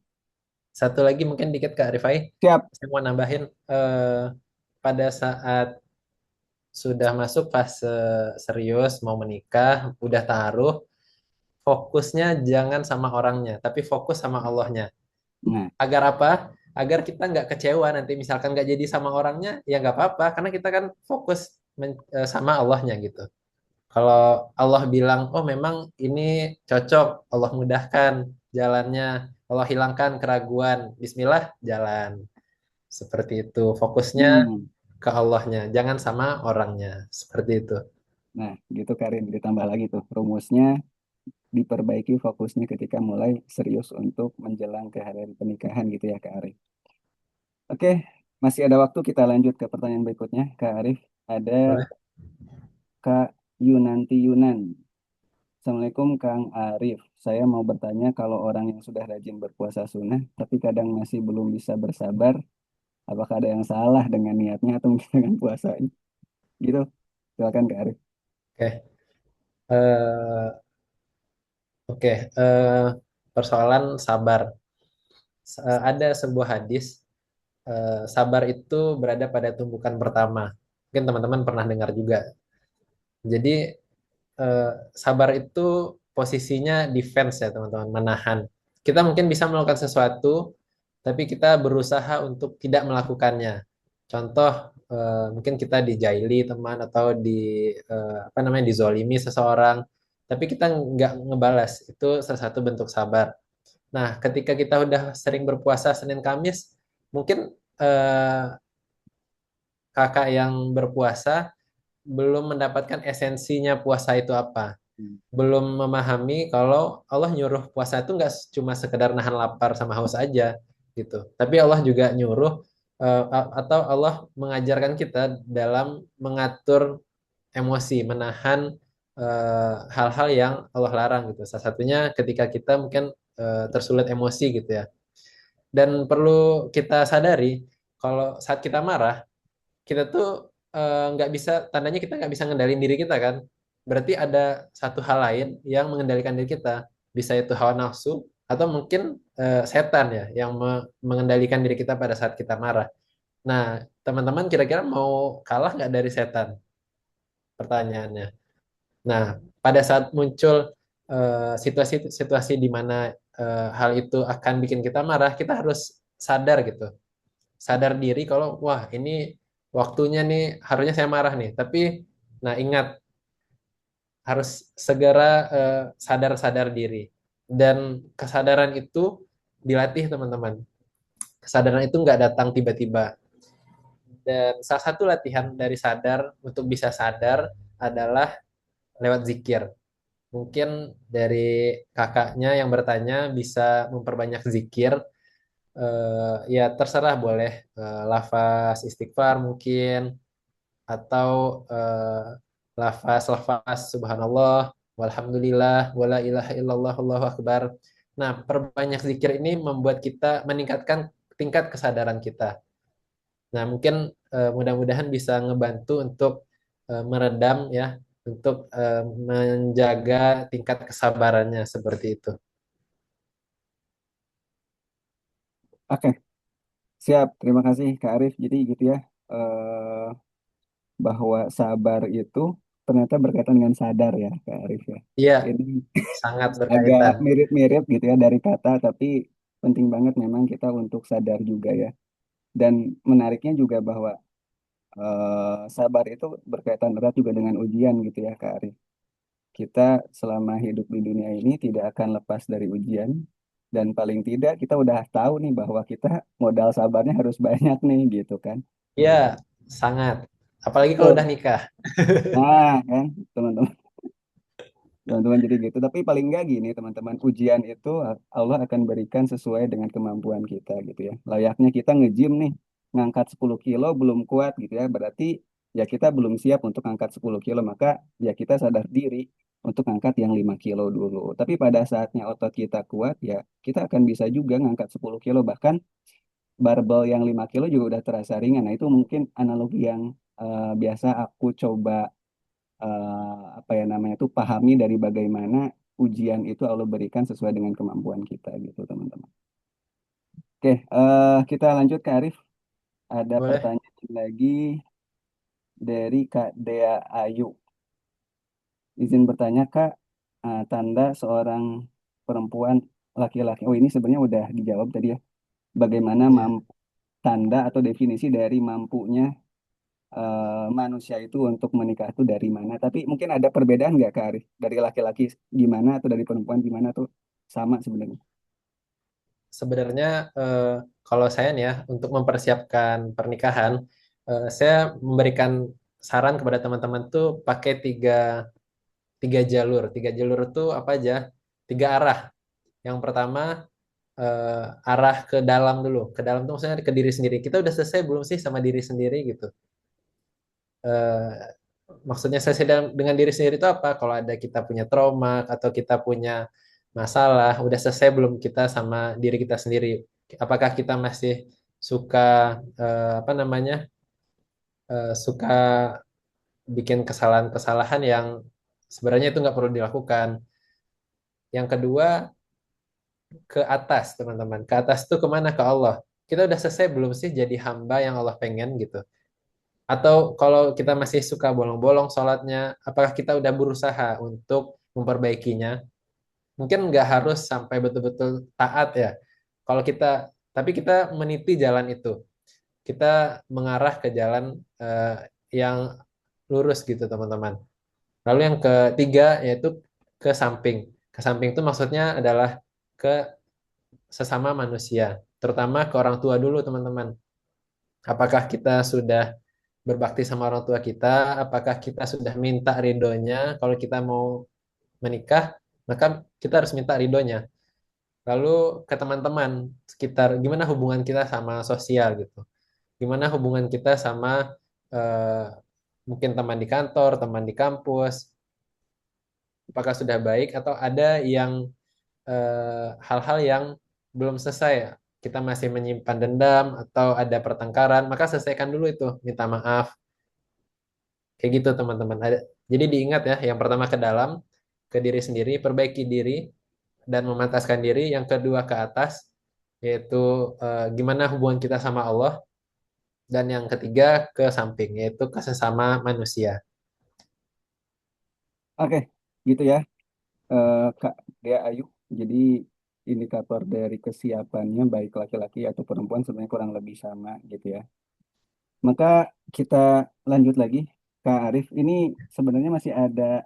Satu lagi mungkin dikit Kak Rifai, Siap. saya mau nambahin pada saat sudah masuk fase serius mau menikah, udah taruh, fokusnya jangan sama orangnya, tapi fokus sama Allahnya. Nah, Agar apa? Agar kita nggak kecewa nanti misalkan nggak jadi sama orangnya, ya nggak apa-apa, karena kita kan fokus sama Allahnya gitu. Kalau Allah bilang, oh memang ini cocok, Allah mudahkan jalannya, Allah hilangkan keraguan, Bismillah jalan. Seperti itu, fokusnya hmm, ke Allahnya, jangan sama orangnya. Seperti itu. nah gitu Kak Rin, ditambah lagi tuh rumusnya diperbaiki fokusnya ketika mulai serius untuk menjelang ke hari pernikahan gitu ya Kak Arif. Oke, masih ada waktu kita lanjut ke pertanyaan berikutnya Kak Arif. Ada Boleh? Kak Yunanti Yunan. Assalamualaikum Kang Arif. Saya mau bertanya kalau orang yang sudah rajin berpuasa sunnah, tapi kadang masih belum bisa bersabar, apakah ada yang salah dengan niatnya atau mungkin dengan puasanya? Gitu. Silakan Kak Arif. Oke. Eh, oke. Persoalan sabar. Ada sebuah hadis, sabar itu berada pada tumpukan pertama. Mungkin teman-teman pernah dengar juga. Jadi eh, sabar itu posisinya defense ya teman-teman, menahan. Kita mungkin bisa melakukan sesuatu, tapi kita berusaha untuk tidak melakukannya. Contoh, mungkin kita dijaili teman atau apa namanya dizolimi seseorang, tapi kita nggak ngebalas. Itu salah satu bentuk sabar. Nah, ketika kita udah sering berpuasa Senin Kamis, mungkin eh, kakak yang berpuasa belum mendapatkan esensinya puasa itu apa, Hmm. belum memahami kalau Allah nyuruh puasa itu nggak cuma sekedar nahan lapar sama haus aja gitu, tapi Allah juga nyuruh atau Allah mengajarkan kita dalam mengatur emosi, menahan hal-hal yang Allah larang gitu. Salah satunya ketika kita mungkin tersulut emosi gitu ya. Dan perlu kita sadari kalau saat kita marah, kita tuh nggak bisa, tandanya kita nggak bisa ngendalin diri kita kan. Berarti ada satu hal lain yang mengendalikan diri kita. Bisa itu hawa nafsu atau mungkin setan ya yang mengendalikan diri kita pada saat kita marah. Nah, teman-teman kira-kira mau kalah nggak dari setan? Pertanyaannya. Nah, pada saat muncul situasi-situasi di mana hal itu akan bikin kita marah, kita harus sadar gitu. Sadar diri kalau wah ini waktunya nih harusnya saya marah nih. Tapi nah ingat harus segera sadar-sadar diri. Dan kesadaran itu dilatih teman-teman. Kesadaran itu nggak datang tiba-tiba. Dan salah satu latihan dari sadar untuk bisa sadar adalah lewat zikir. Mungkin dari kakaknya yang bertanya bisa memperbanyak zikir. Ya terserah boleh lafaz istighfar mungkin atau lafaz-lafaz subhanallah walhamdulillah, wala ilaha illallah, Allahu akbar. Nah, perbanyak zikir ini membuat kita meningkatkan tingkat kesadaran kita. Nah, mungkin mudah-mudahan bisa ngebantu untuk meredam ya, untuk menjaga tingkat kesabarannya seperti itu. Oke, siap. Terima kasih Kak Arif. Jadi gitu ya, eh, bahwa sabar itu ternyata berkaitan dengan sadar ya Kak Arif ya. Iya, Ini sangat agak berkaitan. mirip-mirip gitu ya dari kata, tapi penting banget memang kita untuk sadar juga ya. Dan menariknya juga bahwa sabar itu berkaitan erat juga dengan ujian gitu ya Kak Arif. Kita selama hidup di dunia ini tidak akan lepas dari ujian. Dan paling tidak kita udah tahu nih bahwa kita modal sabarnya harus banyak nih gitu kan. Iya, sangat. Apalagi kalau udah Tuh. nikah. Nah kan teman-teman. Teman-teman jadi gitu. Tapi paling nggak gini teman-teman. Ujian itu Allah akan berikan sesuai dengan kemampuan kita gitu ya. Layaknya kita nge-gym nih. Ngangkat 10 kilo belum kuat gitu ya. Berarti ya kita belum siap untuk angkat 10 kilo. Maka ya kita sadar diri untuk angkat yang 5 kilo dulu. Tapi pada saatnya otot kita kuat ya kita akan bisa juga ngangkat 10 kilo. Bahkan barbel yang 5 kilo juga udah terasa ringan. Nah itu mungkin analogi yang biasa aku coba apa ya namanya itu pahami dari bagaimana ujian itu Allah berikan sesuai dengan kemampuan kita gitu teman-teman. Oke, kita lanjut ke Arif. Ada Boleh? pertanyaan lagi dari Kak Dea Ayu. Izin bertanya Kak, tanda seorang perempuan laki-laki. Oh ini sebenarnya udah dijawab tadi ya. Bagaimana Iya. tanda atau definisi dari mampunya manusia itu untuk menikah itu dari mana? Tapi mungkin ada perbedaan nggak Kak Arif? Dari laki-laki gimana atau dari perempuan gimana tuh sama sebenarnya? Sebenarnya kalau saya nih ya untuk mempersiapkan pernikahan, saya memberikan saran kepada teman-teman tuh pakai tiga jalur. Tiga jalur tuh apa aja? Tiga arah. Yang pertama arah ke dalam dulu. Ke dalam tuh maksudnya ke diri sendiri. Kita udah selesai belum sih sama diri sendiri gitu? Eh, Maksudnya selesai dengan diri sendiri itu apa? Kalau ada kita punya trauma atau kita punya masalah, udah selesai belum kita sama diri kita sendiri? Apakah kita masih suka apa namanya? Suka bikin kesalahan-kesalahan yang sebenarnya itu nggak perlu dilakukan. Yang kedua, ke atas, teman-teman. Ke atas tuh kemana? Ke Allah. Kita udah selesai belum sih jadi hamba yang Allah pengen gitu? Atau kalau kita masih suka bolong-bolong sholatnya, apakah kita udah berusaha untuk memperbaikinya? Mungkin nggak harus sampai betul-betul taat ya. Kalau kita, tapi kita meniti jalan itu. Kita mengarah ke jalan yang lurus gitu, teman-teman. Lalu yang ketiga yaitu ke samping. Ke samping itu maksudnya adalah ke sesama manusia, terutama ke orang tua dulu, teman-teman. Apakah kita sudah berbakti sama orang tua kita? Apakah kita sudah minta ridhonya? Kalau kita mau menikah, maka kita harus minta ridhonya. Lalu ke teman-teman sekitar, gimana hubungan kita sama sosial gitu? Gimana hubungan kita sama eh, mungkin teman di kantor, teman di kampus? Apakah sudah baik atau ada yang hal-hal yang belum selesai ya? Kita masih menyimpan dendam atau ada pertengkaran, maka selesaikan dulu itu, minta maaf. Kayak gitu teman-teman. Jadi diingat ya, yang pertama ke dalam, ke diri sendiri, perbaiki diri dan memantaskan diri. Yang kedua ke atas, yaitu gimana hubungan kita sama Allah. Dan yang ketiga ke samping, yaitu ke sesama manusia. Oke, gitu ya Kak Dea Ayu. Jadi indikator dari kesiapannya baik laki-laki atau perempuan sebenarnya kurang lebih sama gitu ya. Maka kita lanjut lagi Kak Arif. Ini sebenarnya masih ada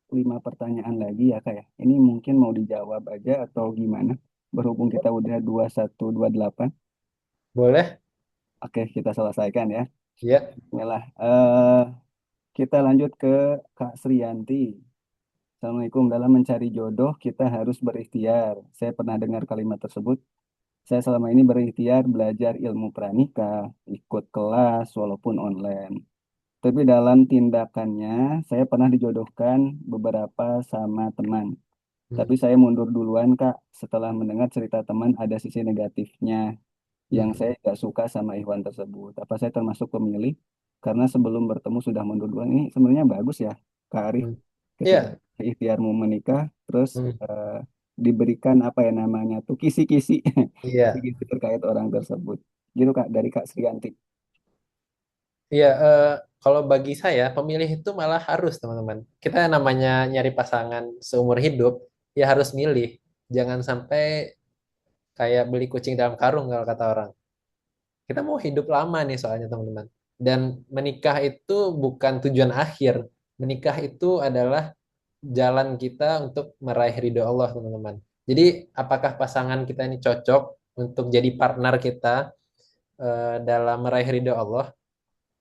5 pertanyaan lagi ya Kak ya. Ini mungkin mau dijawab aja atau gimana? Berhubung kita udah 2128. Boleh? Oke, kita selesaikan ya. Ya. Bismillah. Kita lanjut ke Kak Sriyanti. Assalamualaikum. Dalam mencari jodoh, kita harus berikhtiar. Saya pernah dengar kalimat tersebut. Saya selama ini berikhtiar belajar ilmu pranikah, ikut kelas walaupun online. Tapi dalam tindakannya, saya pernah dijodohkan beberapa sama teman. Hmm. Tapi saya mundur duluan, Kak, setelah mendengar cerita teman ada sisi negatifnya yang Hmm. saya tidak suka sama Ikhwan tersebut. Apa saya termasuk pemilih? Karena sebelum bertemu sudah mundur duluan. Ini sebenarnya bagus ya, Kak Arif. Hmm. Ketika Iya. ikhtiar mau menikah, terus Hmm. diberikan apa ya namanya tuh kisi-kisi, Iya. kisi-kisi terkait orang tersebut. Gitu Kak, dari Kak Srianti. Iya, kalau bagi saya pemilih itu malah harus teman-teman. Kita namanya nyari pasangan seumur hidup, ya harus milih. Jangan sampai kayak beli kucing dalam karung kalau kata orang. Kita mau hidup lama nih soalnya teman-teman. Dan menikah itu bukan tujuan akhir. Menikah itu adalah jalan kita untuk meraih ridho Allah teman-teman. Jadi apakah pasangan kita ini cocok untuk jadi partner kita dalam meraih ridho Allah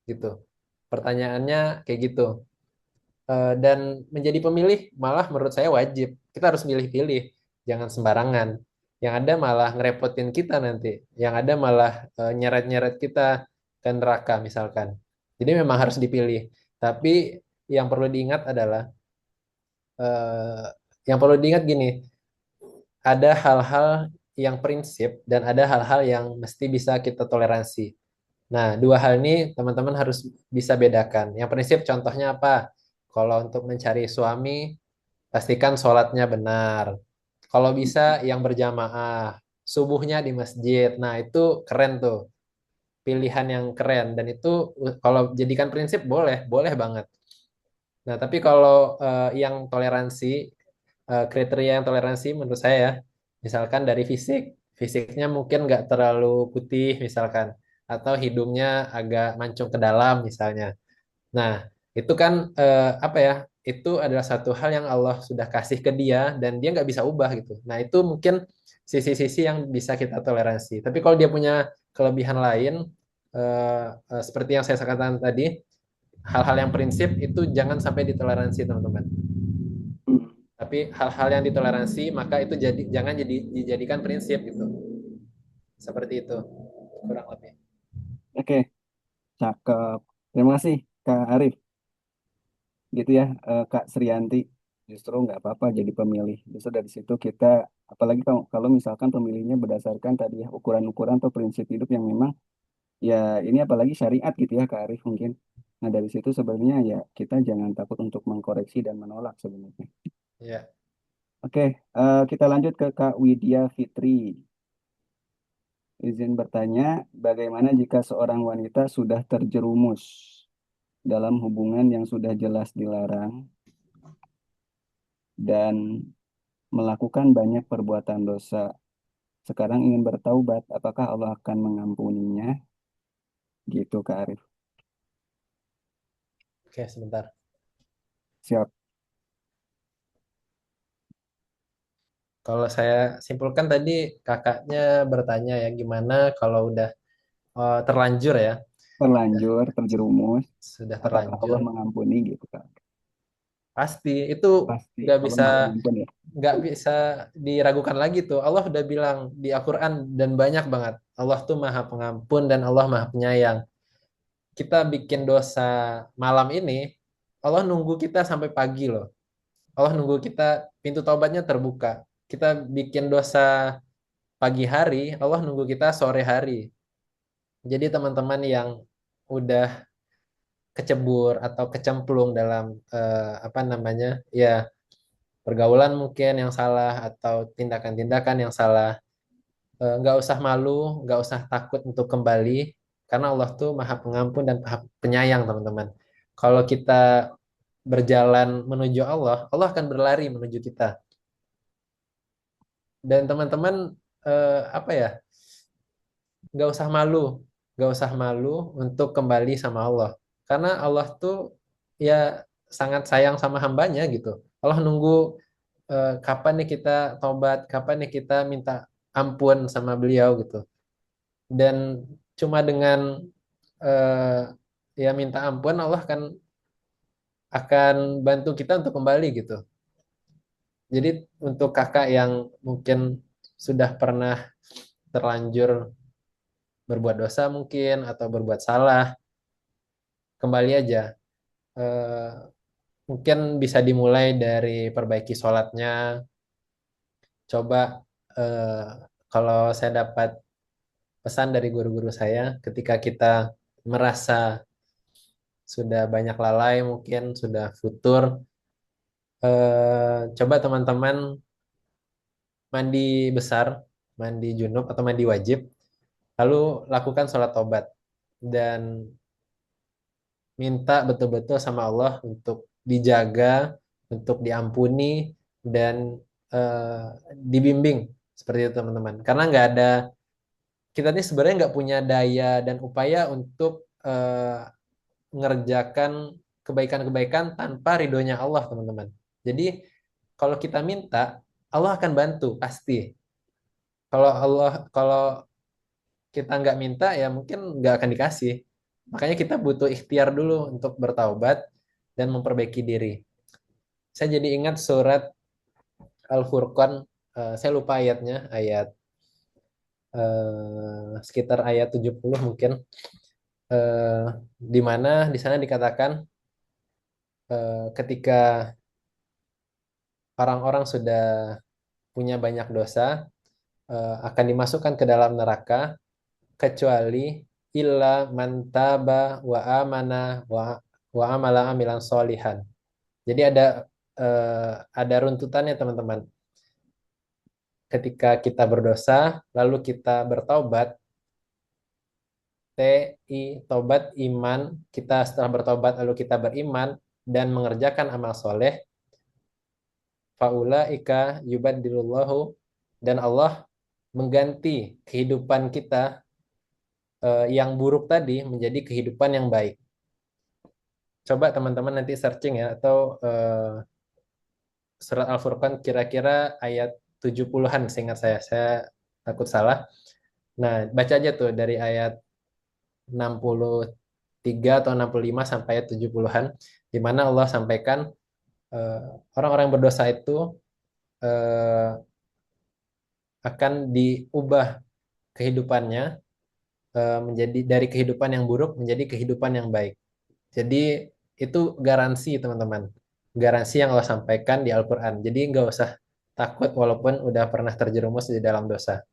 gitu. Pertanyaannya kayak gitu. Dan menjadi pemilih malah menurut saya wajib. Kita harus milih-pilih, jangan sembarangan. Yang ada malah ngerepotin kita nanti. Yang ada malah nyeret-nyeret kita ke neraka misalkan. Jadi memang harus dipilih. Tapi yang perlu diingat adalah eh, yang perlu diingat gini, ada hal-hal yang prinsip dan ada hal-hal yang mesti bisa kita toleransi. Nah, dua hal ini teman-teman harus bisa bedakan. Yang prinsip contohnya apa? Kalau untuk mencari suami, pastikan sholatnya benar. Kalau bisa yang berjamaah, subuhnya di masjid. Nah, itu keren tuh. Pilihan yang keren. Dan itu kalau jadikan prinsip boleh, boleh banget. Nah, tapi kalau yang toleransi, kriteria yang toleransi menurut saya, ya, misalkan dari fisik, fisiknya mungkin nggak terlalu putih misalkan, atau hidungnya agak mancung ke dalam misalnya. Nah, itu kan apa ya? Itu adalah satu hal yang Allah sudah kasih ke dia dan dia nggak bisa ubah gitu. Nah, itu mungkin sisi-sisi yang bisa kita toleransi. Tapi kalau dia punya kelebihan lain, seperti yang saya katakan tadi, hal-hal yang prinsip itu jangan sampai ditoleransi, teman-teman. Hmm. Tapi hal-hal yang ditoleransi maka itu jangan dijadikan prinsip gitu. Seperti itu kurang lebih. Oke, cakep. Terima kasih Kak Arif. Gitu ya, Kak Srianti. Justru nggak apa-apa jadi pemilih. Justru dari situ kita, apalagi kalau misalkan pemilihnya berdasarkan tadi ya ukuran-ukuran atau prinsip hidup yang memang ya ini apalagi syariat gitu ya Kak Arif mungkin. Nah dari situ sebenarnya ya kita jangan takut untuk mengkoreksi dan menolak sebenarnya. Ya. Oke, kita lanjut ke Kak Widya Fitri. Izin bertanya, bagaimana jika seorang wanita sudah terjerumus dalam hubungan yang sudah jelas dilarang dan melakukan banyak perbuatan dosa. Sekarang ingin bertaubat, apakah Allah akan mengampuninya? Gitu Kak Arif. Oke, sebentar. Siap. Kalau saya simpulkan tadi kakaknya bertanya ya gimana kalau udah terlanjur ya, udah Terlanjur, terjerumus, sudah apakah Allah terlanjur, mengampuni gitu Kak? pasti itu Pasti nggak Allah bisa Maha Pengampun ya. nggak bisa diragukan lagi tuh. Allah udah bilang di Al-Quran dan banyak banget. Allah tuh Maha Pengampun dan Allah Maha Penyayang. Kita bikin dosa malam ini, Allah nunggu kita sampai pagi loh. Allah nunggu kita, pintu taubatnya terbuka. Kita bikin dosa pagi hari, Allah nunggu kita sore hari. Jadi teman-teman yang udah kecebur atau kecemplung dalam apa namanya, ya pergaulan mungkin yang salah atau tindakan-tindakan yang salah, nggak usah malu, nggak usah takut untuk kembali, karena Allah tuh Maha Pengampun dan Maha Penyayang, teman-teman. Kalau kita berjalan menuju Allah, Allah akan berlari menuju kita. Dan teman-teman apa ya, nggak usah malu, nggak usah malu untuk kembali sama Allah, karena Allah tuh ya sangat sayang sama hambanya gitu. Allah nunggu kapan nih kita tobat, kapan nih kita minta ampun sama beliau gitu. Dan cuma dengan eh, ya minta ampun Allah akan bantu kita untuk kembali gitu. Jadi untuk kakak yang mungkin sudah pernah terlanjur berbuat dosa mungkin atau berbuat salah, kembali aja. Eh, Mungkin bisa dimulai dari perbaiki sholatnya. Coba eh, kalau saya dapat pesan dari guru-guru saya, ketika kita merasa sudah banyak lalai, mungkin sudah futur, coba teman-teman mandi besar, mandi junub atau mandi wajib, lalu lakukan sholat tobat dan minta betul-betul sama Allah untuk dijaga, untuk diampuni dan eh, dibimbing seperti itu teman-teman. Karena nggak ada kita ini sebenarnya nggak punya daya dan upaya untuk mengerjakan kebaikan-kebaikan tanpa ridhonya Allah teman-teman. Jadi kalau kita minta, Allah akan bantu pasti. Kalau kita nggak minta ya mungkin nggak akan dikasih. Makanya kita butuh ikhtiar dulu untuk bertaubat dan memperbaiki diri. Saya jadi ingat surat Al-Furqan, saya lupa ayatnya, ayat sekitar ayat 70 mungkin, eh, di mana di sana dikatakan ketika orang-orang sudah punya banyak dosa, akan dimasukkan ke dalam neraka kecuali illa mantaba wa amana wa amala amilan solihan. Jadi ada runtutannya teman-teman. Ketika kita berdosa, lalu kita bertaubat, tobat iman, kita setelah bertobat lalu kita beriman dan mengerjakan amal soleh, faulaika yubadilullahu, dan Allah mengganti kehidupan kita yang buruk tadi menjadi kehidupan yang baik. Coba teman-teman nanti searching ya, atau surat Al-Furqan kira-kira ayat 70-an seingat saya takut salah. Nah, baca aja tuh dari ayat 63 atau 65 sampai ayat 70-an, di mana Allah sampaikan eh, orang-orang yang berdosa itu eh, akan diubah kehidupannya menjadi dari kehidupan yang buruk menjadi kehidupan yang baik. Jadi itu garansi teman-teman, garansi yang Allah sampaikan di Al-Quran. Jadi nggak usah takut walaupun udah pernah terjerumus di dalam dosa.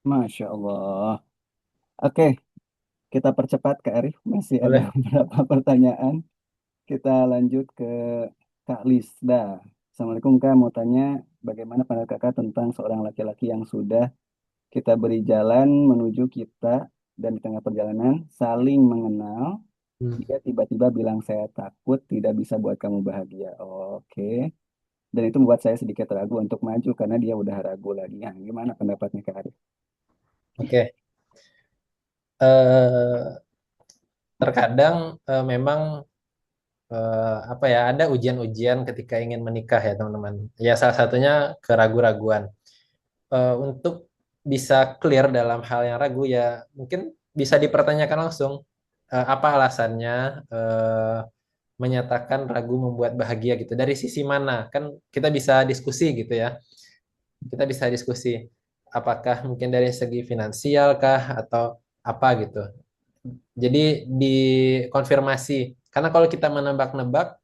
Masya Allah. Oke, kita percepat Kak Arif. Masih ada Boleh. beberapa pertanyaan. Kita lanjut ke Kak Lisda. Assalamualaikum Kak, mau tanya bagaimana pandangan Kakak tentang seorang laki-laki yang sudah kita beri jalan menuju kita dan di tengah perjalanan saling mengenal, Hmm. dia tiba-tiba bilang saya takut tidak bisa buat kamu bahagia. Oke. Dan itu membuat saya sedikit ragu untuk maju karena dia udah ragu lagi. Nah, gimana pendapatnya Kak Arif? Oke. Eh, Terkadang memang apa ya, ada ujian-ujian ketika ingin menikah ya teman-teman. Ya salah satunya keraguan-raguan. Untuk bisa clear dalam hal yang ragu ya mungkin bisa dipertanyakan langsung apa alasannya menyatakan ragu membuat bahagia gitu. Dari sisi mana? Kan kita bisa diskusi gitu ya. Kita bisa diskusi apakah mungkin dari segi finansial kah atau apa gitu. Jadi dikonfirmasi. Karena kalau kita menebak-nebak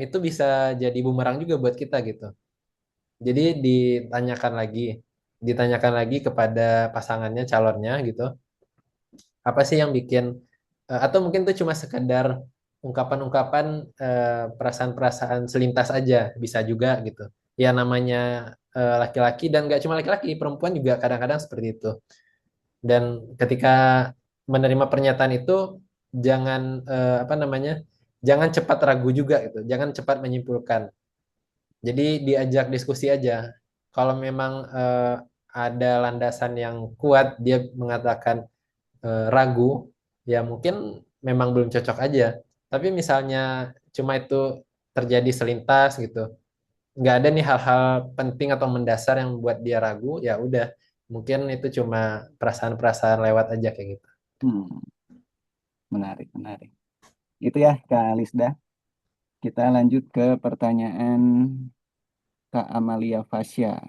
itu bisa jadi bumerang juga buat kita gitu. Jadi ditanyakan lagi kepada pasangannya, calonnya gitu. Apa sih yang bikin atau mungkin itu cuma sekedar ungkapan-ungkapan perasaan-perasaan selintas aja bisa juga gitu. Ya namanya laki-laki dan nggak cuma laki-laki, perempuan juga kadang-kadang seperti itu. Dan ketika menerima pernyataan itu jangan apa namanya? Jangan cepat ragu juga gitu. Jangan cepat menyimpulkan. Jadi diajak diskusi aja. Kalau memang ada landasan yang kuat, dia mengatakan ragu, ya mungkin memang belum cocok aja. Tapi misalnya cuma itu terjadi selintas gitu, nggak ada nih hal-hal penting atau mendasar yang membuat dia ragu, ya udah, mungkin itu cuma perasaan-perasaan lewat aja kayak gitu. Hmm, menarik, menarik. Itu ya Kak Lisda. Kita lanjut ke pertanyaan Kak Amalia Fasya.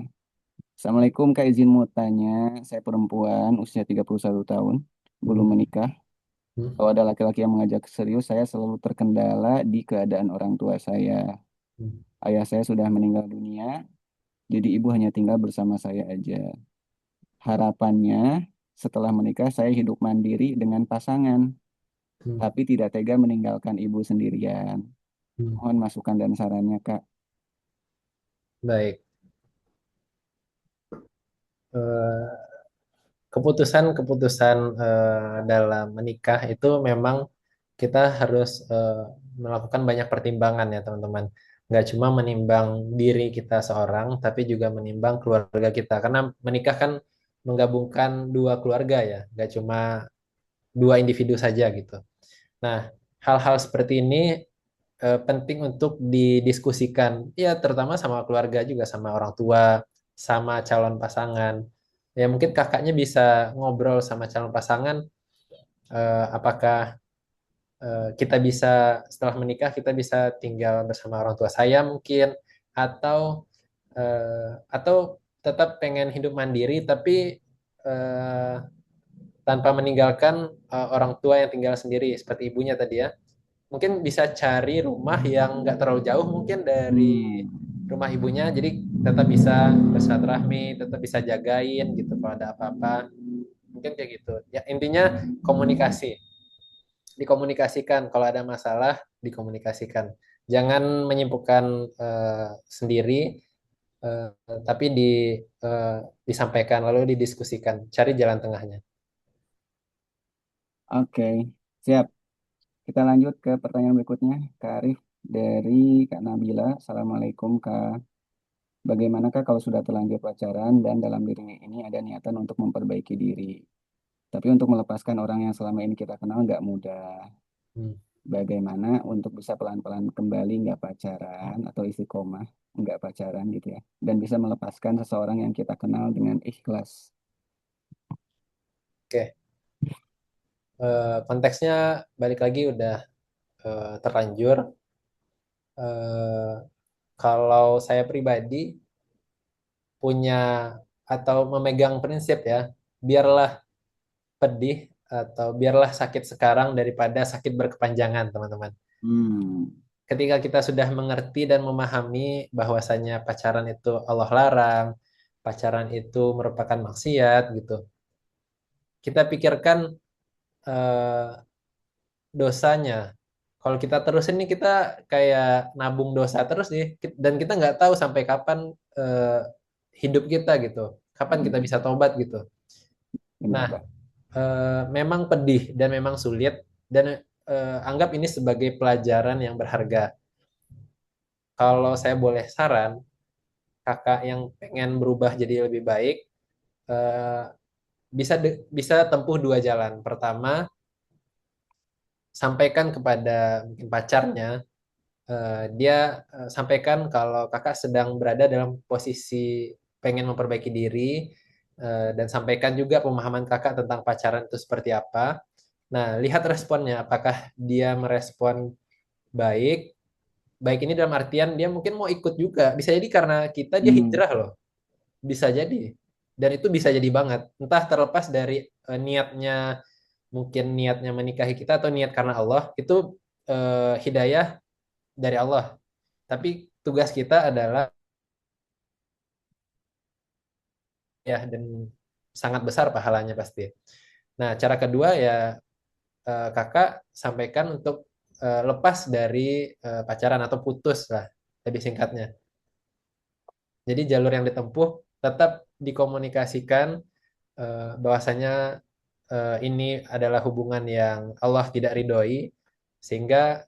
Assalamualaikum Kak, izin mau tanya, saya perempuan usia 31 tahun, belum Hmm. menikah. Hmm. Kalau ada laki-laki yang mengajak serius, saya selalu terkendala di keadaan orang tua saya. Hmm. Ayah saya sudah meninggal dunia, jadi ibu hanya tinggal bersama saya aja. Harapannya, setelah menikah saya hidup mandiri dengan pasangan, Hmm. tapi tidak tega meninggalkan ibu sendirian. Hmm. Mohon masukan dan sarannya, Kak. Baik. Eh, Keputusan-keputusan dalam menikah itu memang kita harus melakukan banyak pertimbangan ya teman-teman. Nggak cuma menimbang diri kita seorang, tapi juga menimbang keluarga kita. Karena menikah kan menggabungkan dua keluarga ya, nggak cuma dua individu saja gitu. Nah, hal-hal seperti ini penting untuk didiskusikan, ya terutama sama keluarga juga, sama orang tua, sama calon pasangan. Ya mungkin kakaknya bisa ngobrol sama calon pasangan, apakah kita bisa setelah menikah kita bisa tinggal bersama orang tua saya mungkin, atau atau tetap pengen hidup mandiri tapi eh, tanpa meninggalkan orang tua yang tinggal sendiri seperti ibunya tadi ya. Mungkin bisa cari rumah yang nggak terlalu jauh mungkin dari Hmm, rumah ibunya, jadi tetap bisa bersilaturahmi, tetap bisa jagain gitu kalau ada apa-apa, mungkin kayak gitu ya. Intinya komunikasi, dikomunikasikan kalau ada masalah, dikomunikasikan, jangan menyimpulkan sendiri, eh, tapi eh, disampaikan lalu didiskusikan, cari jalan tengahnya. oke, siap. Kita lanjut ke pertanyaan berikutnya, Kak Arif dari Kak Nabila. Assalamualaikum Kak. Bagaimanakah kalau sudah terlanjur pacaran dan dalam diri ini ada niatan untuk memperbaiki diri? Tapi untuk melepaskan orang yang selama ini kita kenal nggak mudah. Hmm. Bagaimana untuk bisa pelan-pelan kembali nggak pacaran atau istiqomah nggak pacaran gitu ya. Dan bisa melepaskan seseorang yang kita kenal dengan ikhlas. Oke. Konteksnya balik lagi udah terlanjur. Eh, Kalau saya pribadi punya atau memegang prinsip ya, biarlah pedih atau biarlah sakit sekarang daripada sakit berkepanjangan, teman-teman. Hmm, Ketika kita sudah mengerti dan memahami bahwasanya pacaran itu Allah larang, pacaran itu merupakan maksiat gitu. Kita pikirkan eh, dosanya. Kalau kita terus ini kita kayak nabung dosa terus nih, dan kita nggak tahu sampai kapan eh, hidup kita gitu, kapan kita bisa tobat gitu. benar Nah, Kak. memang pedih dan memang sulit, dan anggap ini sebagai pelajaran yang berharga. Kalau saya boleh saran, kakak yang pengen berubah jadi lebih baik, eh, bisa tempuh dua jalan. Pertama, sampaikan kepada mungkin pacarnya, dia sampaikan kalau kakak sedang berada dalam posisi pengen memperbaiki diri, dan sampaikan juga pemahaman kakak tentang pacaran itu seperti apa. Nah, lihat responnya, apakah dia merespon baik. Baik ini dalam artian dia mungkin mau ikut juga. Bisa jadi karena kita dia Hmm, hijrah loh. Bisa jadi. Dan itu bisa jadi banget. Entah terlepas dari niatnya, mungkin niatnya menikahi kita atau niat karena Allah, itu hidayah dari Allah. Tapi tugas kita adalah ya, dan sangat besar pahalanya pasti. Nah, cara kedua ya, kakak sampaikan untuk lepas dari pacaran atau putus lah, lebih singkatnya. Jadi jalur yang ditempuh tetap dikomunikasikan bahwasanya ini adalah hubungan yang Allah tidak ridhoi, sehingga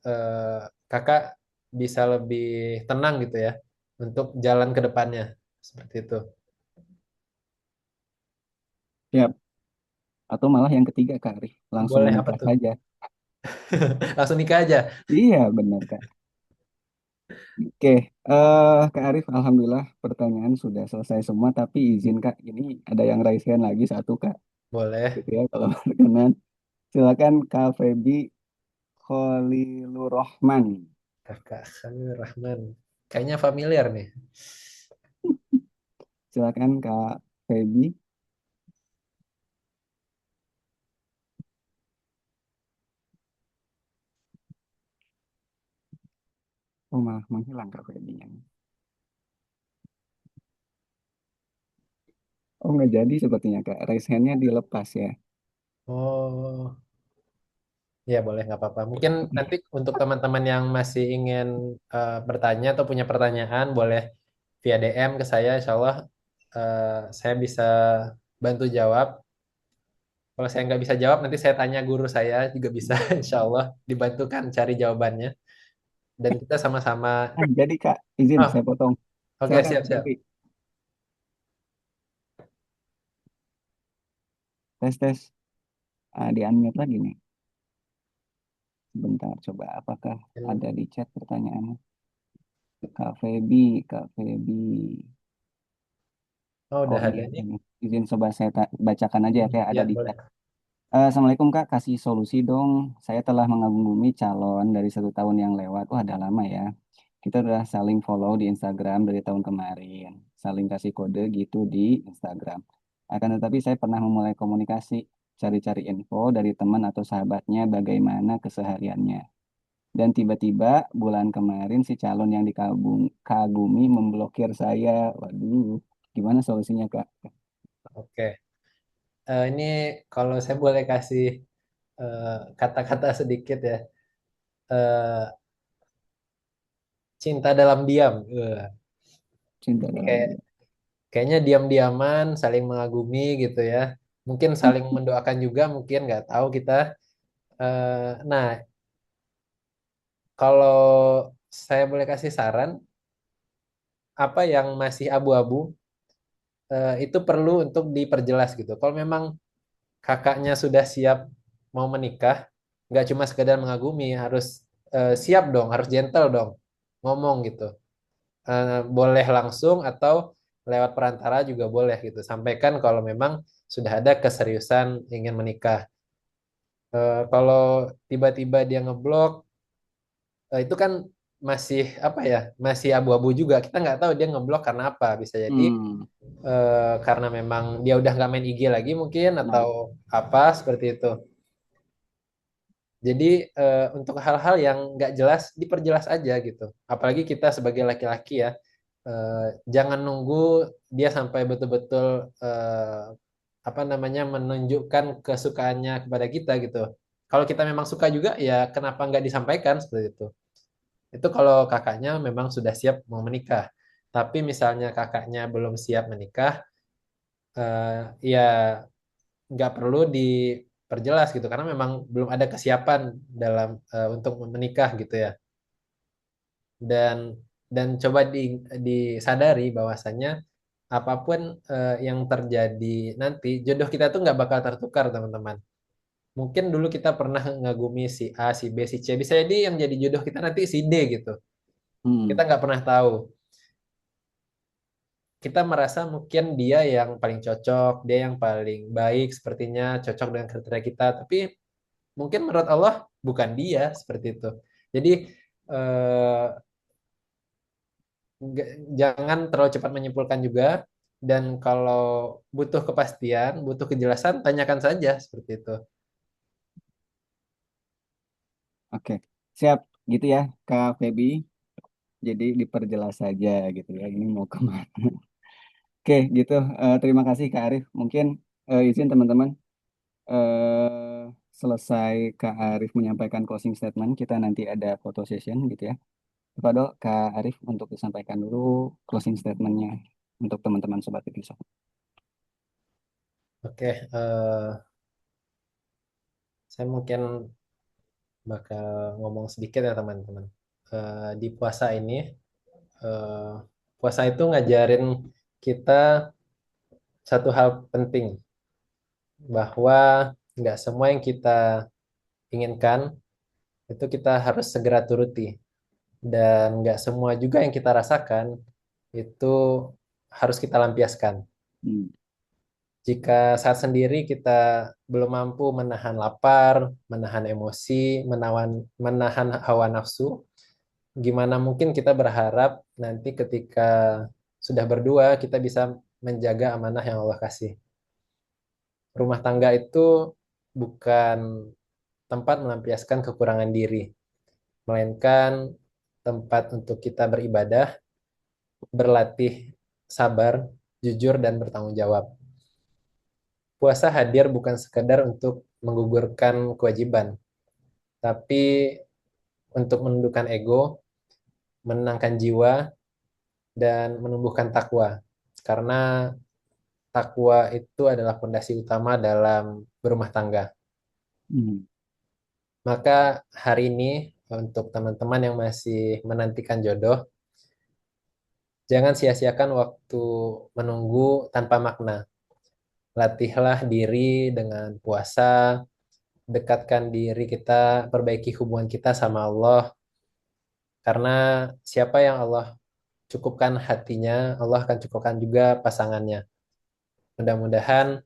kakak bisa lebih tenang gitu ya untuk jalan ke depannya, seperti itu. siap. Atau malah yang ketiga Kak Arif, langsung Boleh apa menikah tuh? saja. Langsung nikah aja. Iya benar Kak. Oke, Kak Arif, Alhamdulillah pertanyaan sudah selesai semua, tapi izin Kak, ini ada yang raise hand lagi satu Kak, Boleh. gitu ya, kalau berkenan. Silakan Kak Feby Khalilur Rahman. Kakak Khalil Rahman. Kayaknya familiar nih. Silakan Kak Feby. Oh malah menghilang Kak Feby-nya. Oh nggak jadi sepertinya Kak. Raise hand-nya dilepas ya. Oh, ya boleh nggak apa-apa. Mungkin nanti untuk teman-teman yang masih ingin bertanya atau punya pertanyaan, boleh via DM ke saya. Insya Allah saya bisa bantu jawab. Kalau saya nggak bisa jawab, nanti saya tanya guru saya juga bisa. Insya Allah dibantukan cari jawabannya. Dan kita sama-sama. Jadi Kak, izin Oh, saya potong. oke, Silakan Kak siap-siap. Feby. Tes tes. Di unmute lagi nih. Sebentar, coba apakah ada di chat pertanyaannya? Kak Feby, Kak Feby. Oh, Oh udah ini ada ada nih. nih. Izin coba saya bacakan aja ya Kak, ada Ya, di boleh. chat. Assalamualaikum Kak, kasih solusi dong. Saya telah mengagumi calon dari 1 tahun yang lewat. Wah, ada lama ya. Kita udah saling follow di Instagram dari tahun kemarin. Saling kasih kode gitu di Instagram. Akan tetapi saya pernah memulai komunikasi, cari-cari info dari teman atau sahabatnya bagaimana kesehariannya. Dan tiba-tiba bulan kemarin si calon yang dikagumi memblokir saya. Waduh, gimana solusinya Kak? Oke. Ini kalau saya boleh kasih eh, kata-kata sedikit ya. Eh, Cinta dalam diam. Cinta Ini dalam dia. kayaknya diam-diaman, saling mengagumi gitu ya. Mungkin saling mendoakan juga, mungkin nggak tahu kita. Nah, kalau saya boleh kasih saran, apa yang masih abu-abu itu perlu untuk diperjelas gitu. Kalau memang kakaknya sudah siap mau menikah, nggak cuma sekedar mengagumi, harus siap dong, harus gentle dong, ngomong gitu. Boleh langsung atau lewat perantara juga boleh gitu. Sampaikan kalau memang sudah ada keseriusan ingin menikah. Kalau tiba-tiba dia ngeblok, itu kan masih apa ya, masih abu-abu juga. Kita nggak tahu dia ngeblok karena apa. Bisa jadi Hmm, karena memang dia udah nggak main IG lagi mungkin nah, atau apa seperti itu. Jadi untuk hal-hal yang nggak jelas diperjelas aja gitu. Apalagi kita sebagai laki-laki ya, jangan nunggu dia sampai betul-betul apa namanya menunjukkan kesukaannya kepada kita gitu. Kalau kita memang suka juga ya kenapa nggak disampaikan seperti itu. Itu kalau kakaknya memang sudah siap mau menikah. Tapi misalnya kakaknya belum siap menikah, ya nggak perlu diperjelas gitu karena memang belum ada kesiapan dalam untuk menikah gitu ya. Dan coba disadari bahwasannya apapun yang terjadi nanti jodoh kita tuh nggak bakal tertukar teman-teman. Mungkin dulu kita pernah ngagumi si A, si B, si C. Bisa jadi yang jadi jodoh kita nanti si D gitu. Kita hmm, nggak pernah tahu. Kita merasa mungkin dia yang paling cocok, dia yang paling baik, sepertinya cocok dengan kriteria kita. Tapi mungkin menurut Allah bukan dia seperti itu. Jadi eh, jangan terlalu cepat menyimpulkan juga. Dan kalau butuh kepastian, butuh kejelasan, tanyakan saja seperti itu. oke. Siap gitu ya Kak Feby. Jadi diperjelas saja gitu ya. Ini mau kemana? Oke gitu. Terima kasih Kak Arif. Mungkin izin teman-teman. Selesai Kak Arif menyampaikan closing statement, kita nanti ada photo session gitu ya. Kepada Kak Arif untuk disampaikan dulu closing statementnya untuk teman-teman Sobat Episode. Oke, saya mungkin bakal ngomong sedikit ya teman-teman. Di puasa ini, eh, puasa itu ngajarin kita satu hal penting, bahwa nggak semua yang kita inginkan itu kita harus segera turuti. Dan nggak semua juga yang kita rasakan itu harus kita lampiaskan. Hmm. Jika saat sendiri kita belum mampu menahan lapar, menahan emosi, menahan hawa nafsu, gimana mungkin kita berharap nanti ketika sudah berdua kita bisa menjaga amanah yang Allah kasih. Rumah tangga itu bukan tempat melampiaskan kekurangan diri, melainkan tempat untuk kita beribadah, berlatih sabar, jujur, dan bertanggung jawab. Puasa hadir bukan sekedar untuk menggugurkan kewajiban, tapi untuk menundukkan ego, menenangkan jiwa, dan menumbuhkan takwa. Karena takwa itu adalah fondasi utama dalam berumah tangga. Hmm. Maka hari ini untuk teman-teman yang masih menantikan jodoh, jangan sia-siakan waktu menunggu tanpa makna. Latihlah diri dengan puasa, dekatkan diri kita, perbaiki hubungan kita sama Allah. Karena siapa yang Allah cukupkan hatinya, Allah akan cukupkan juga pasangannya. Mudah-mudahan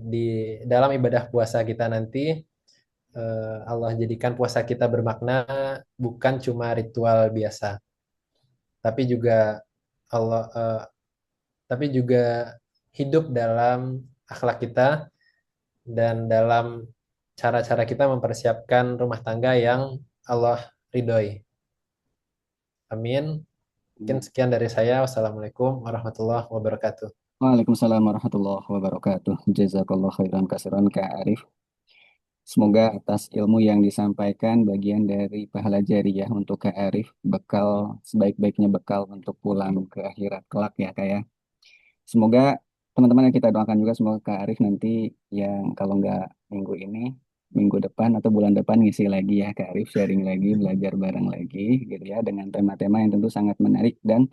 di dalam ibadah puasa kita nanti Allah jadikan puasa kita bermakna, bukan cuma ritual biasa, tapi juga Allah tapi juga hidup dalam akhlak kita dan dalam cara-cara kita mempersiapkan rumah tangga yang Allah ridhoi. Amin. Mungkin sekian dari saya. Wassalamualaikum warahmatullahi wabarakatuh. Waalaikumsalam warahmatullahi wabarakatuh. Jazakallah khairan kasiran Kak Arif. Semoga atas ilmu yang disampaikan bagian dari pahala jariyah untuk Kak Arif, bekal sebaik-baiknya bekal untuk pulang ke akhirat kelak ya Kak ya. Semoga teman-teman yang kita doakan juga semoga Kak Arif nanti yang kalau nggak minggu ini, minggu depan atau bulan depan ngisi lagi ya Kak Arif, sharing lagi, belajar bareng lagi gitu ya dengan tema-tema yang tentu sangat menarik dan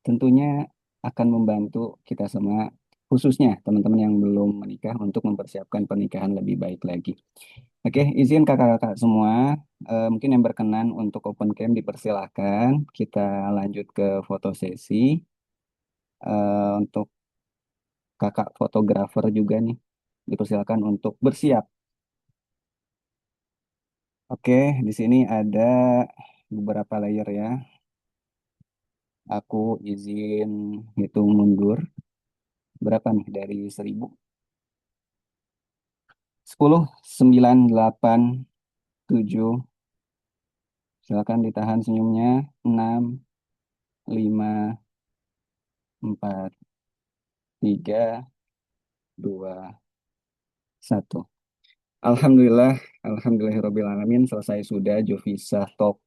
tentunya akan membantu kita semua, khususnya teman-teman yang belum menikah untuk mempersiapkan pernikahan lebih baik lagi. Oke, izin kakak-kakak semua, mungkin yang berkenan untuk open cam dipersilahkan. Kita lanjut ke foto sesi. Untuk kakak fotografer juga nih, dipersilakan untuk bersiap. Oke, di sini ada beberapa layer ya. Aku izin hitung mundur. Berapa nih dari 1000? 10, 9, 8, 7. Silakan ditahan senyumnya. 6, 5, 4, 3, 2, 1. Alhamdulillah, alhamdulillahirrabbilalamin, selesai sudah Jovisa Talk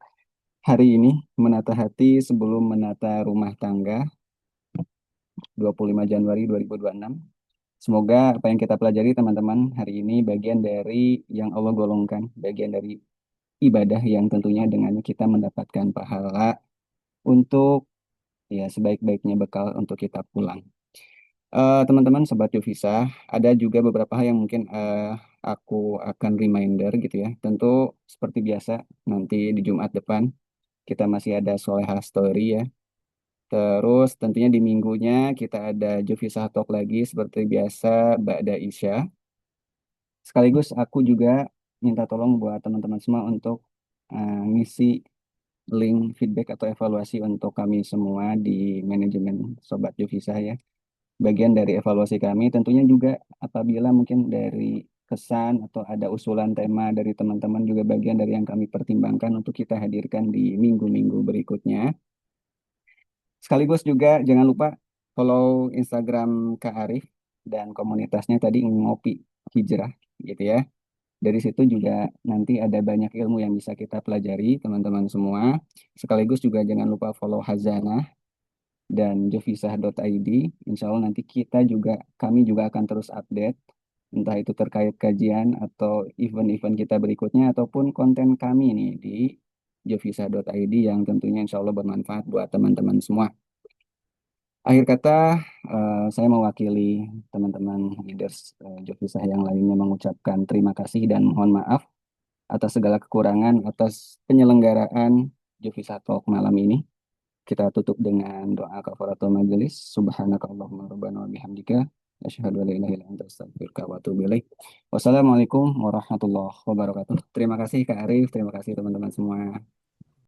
hari ini, menata hati sebelum menata rumah tangga, 25 Januari 2026. Semoga apa yang kita pelajari teman-teman hari ini bagian dari yang Allah golongkan, bagian dari ibadah yang tentunya dengannya kita mendapatkan pahala untuk ya sebaik-baiknya bekal untuk kita pulang. Teman-teman Sobat Jovisa, ada juga beberapa hal yang mungkin aku akan reminder gitu ya. Tentu seperti biasa nanti di Jumat depan kita masih ada Soleha Story ya. Terus tentunya di minggunya kita ada Jovisa Talk lagi seperti biasa Ba'da Isya. Sekaligus aku juga minta tolong buat teman-teman semua untuk ngisi link feedback atau evaluasi untuk kami semua di manajemen Sobat Jovisa ya. Bagian dari evaluasi kami tentunya juga apabila mungkin dari kesan atau ada usulan tema dari teman-teman juga bagian dari yang kami pertimbangkan untuk kita hadirkan di minggu-minggu berikutnya. Sekaligus juga jangan lupa follow Instagram Kak Arif dan komunitasnya tadi Ngopi Hijrah gitu ya. Dari situ juga nanti ada banyak ilmu yang bisa kita pelajari teman-teman semua. Sekaligus juga jangan lupa follow Hazanah dan jovisa.id. Insya Allah nanti kami juga akan terus update, entah itu terkait kajian atau event-event kita berikutnya, ataupun konten kami nih di jovisa.id yang tentunya insya Allah bermanfaat buat teman-teman semua. Akhir kata, saya mewakili teman-teman leaders Jovisa yang lainnya mengucapkan terima kasih dan mohon maaf atas segala kekurangan atas penyelenggaraan Jovisa Talk malam ini. Kita tutup dengan doa kafaratul majelis. Subhanakallahumma rabbana wa bihamdika asyhadu an la ilaha illa anta astaghfiruka wa atubu ilaik. Wassalamualaikum warahmatullahi wabarakatuh. Terima kasih Kak Arif, terima kasih teman-teman semua.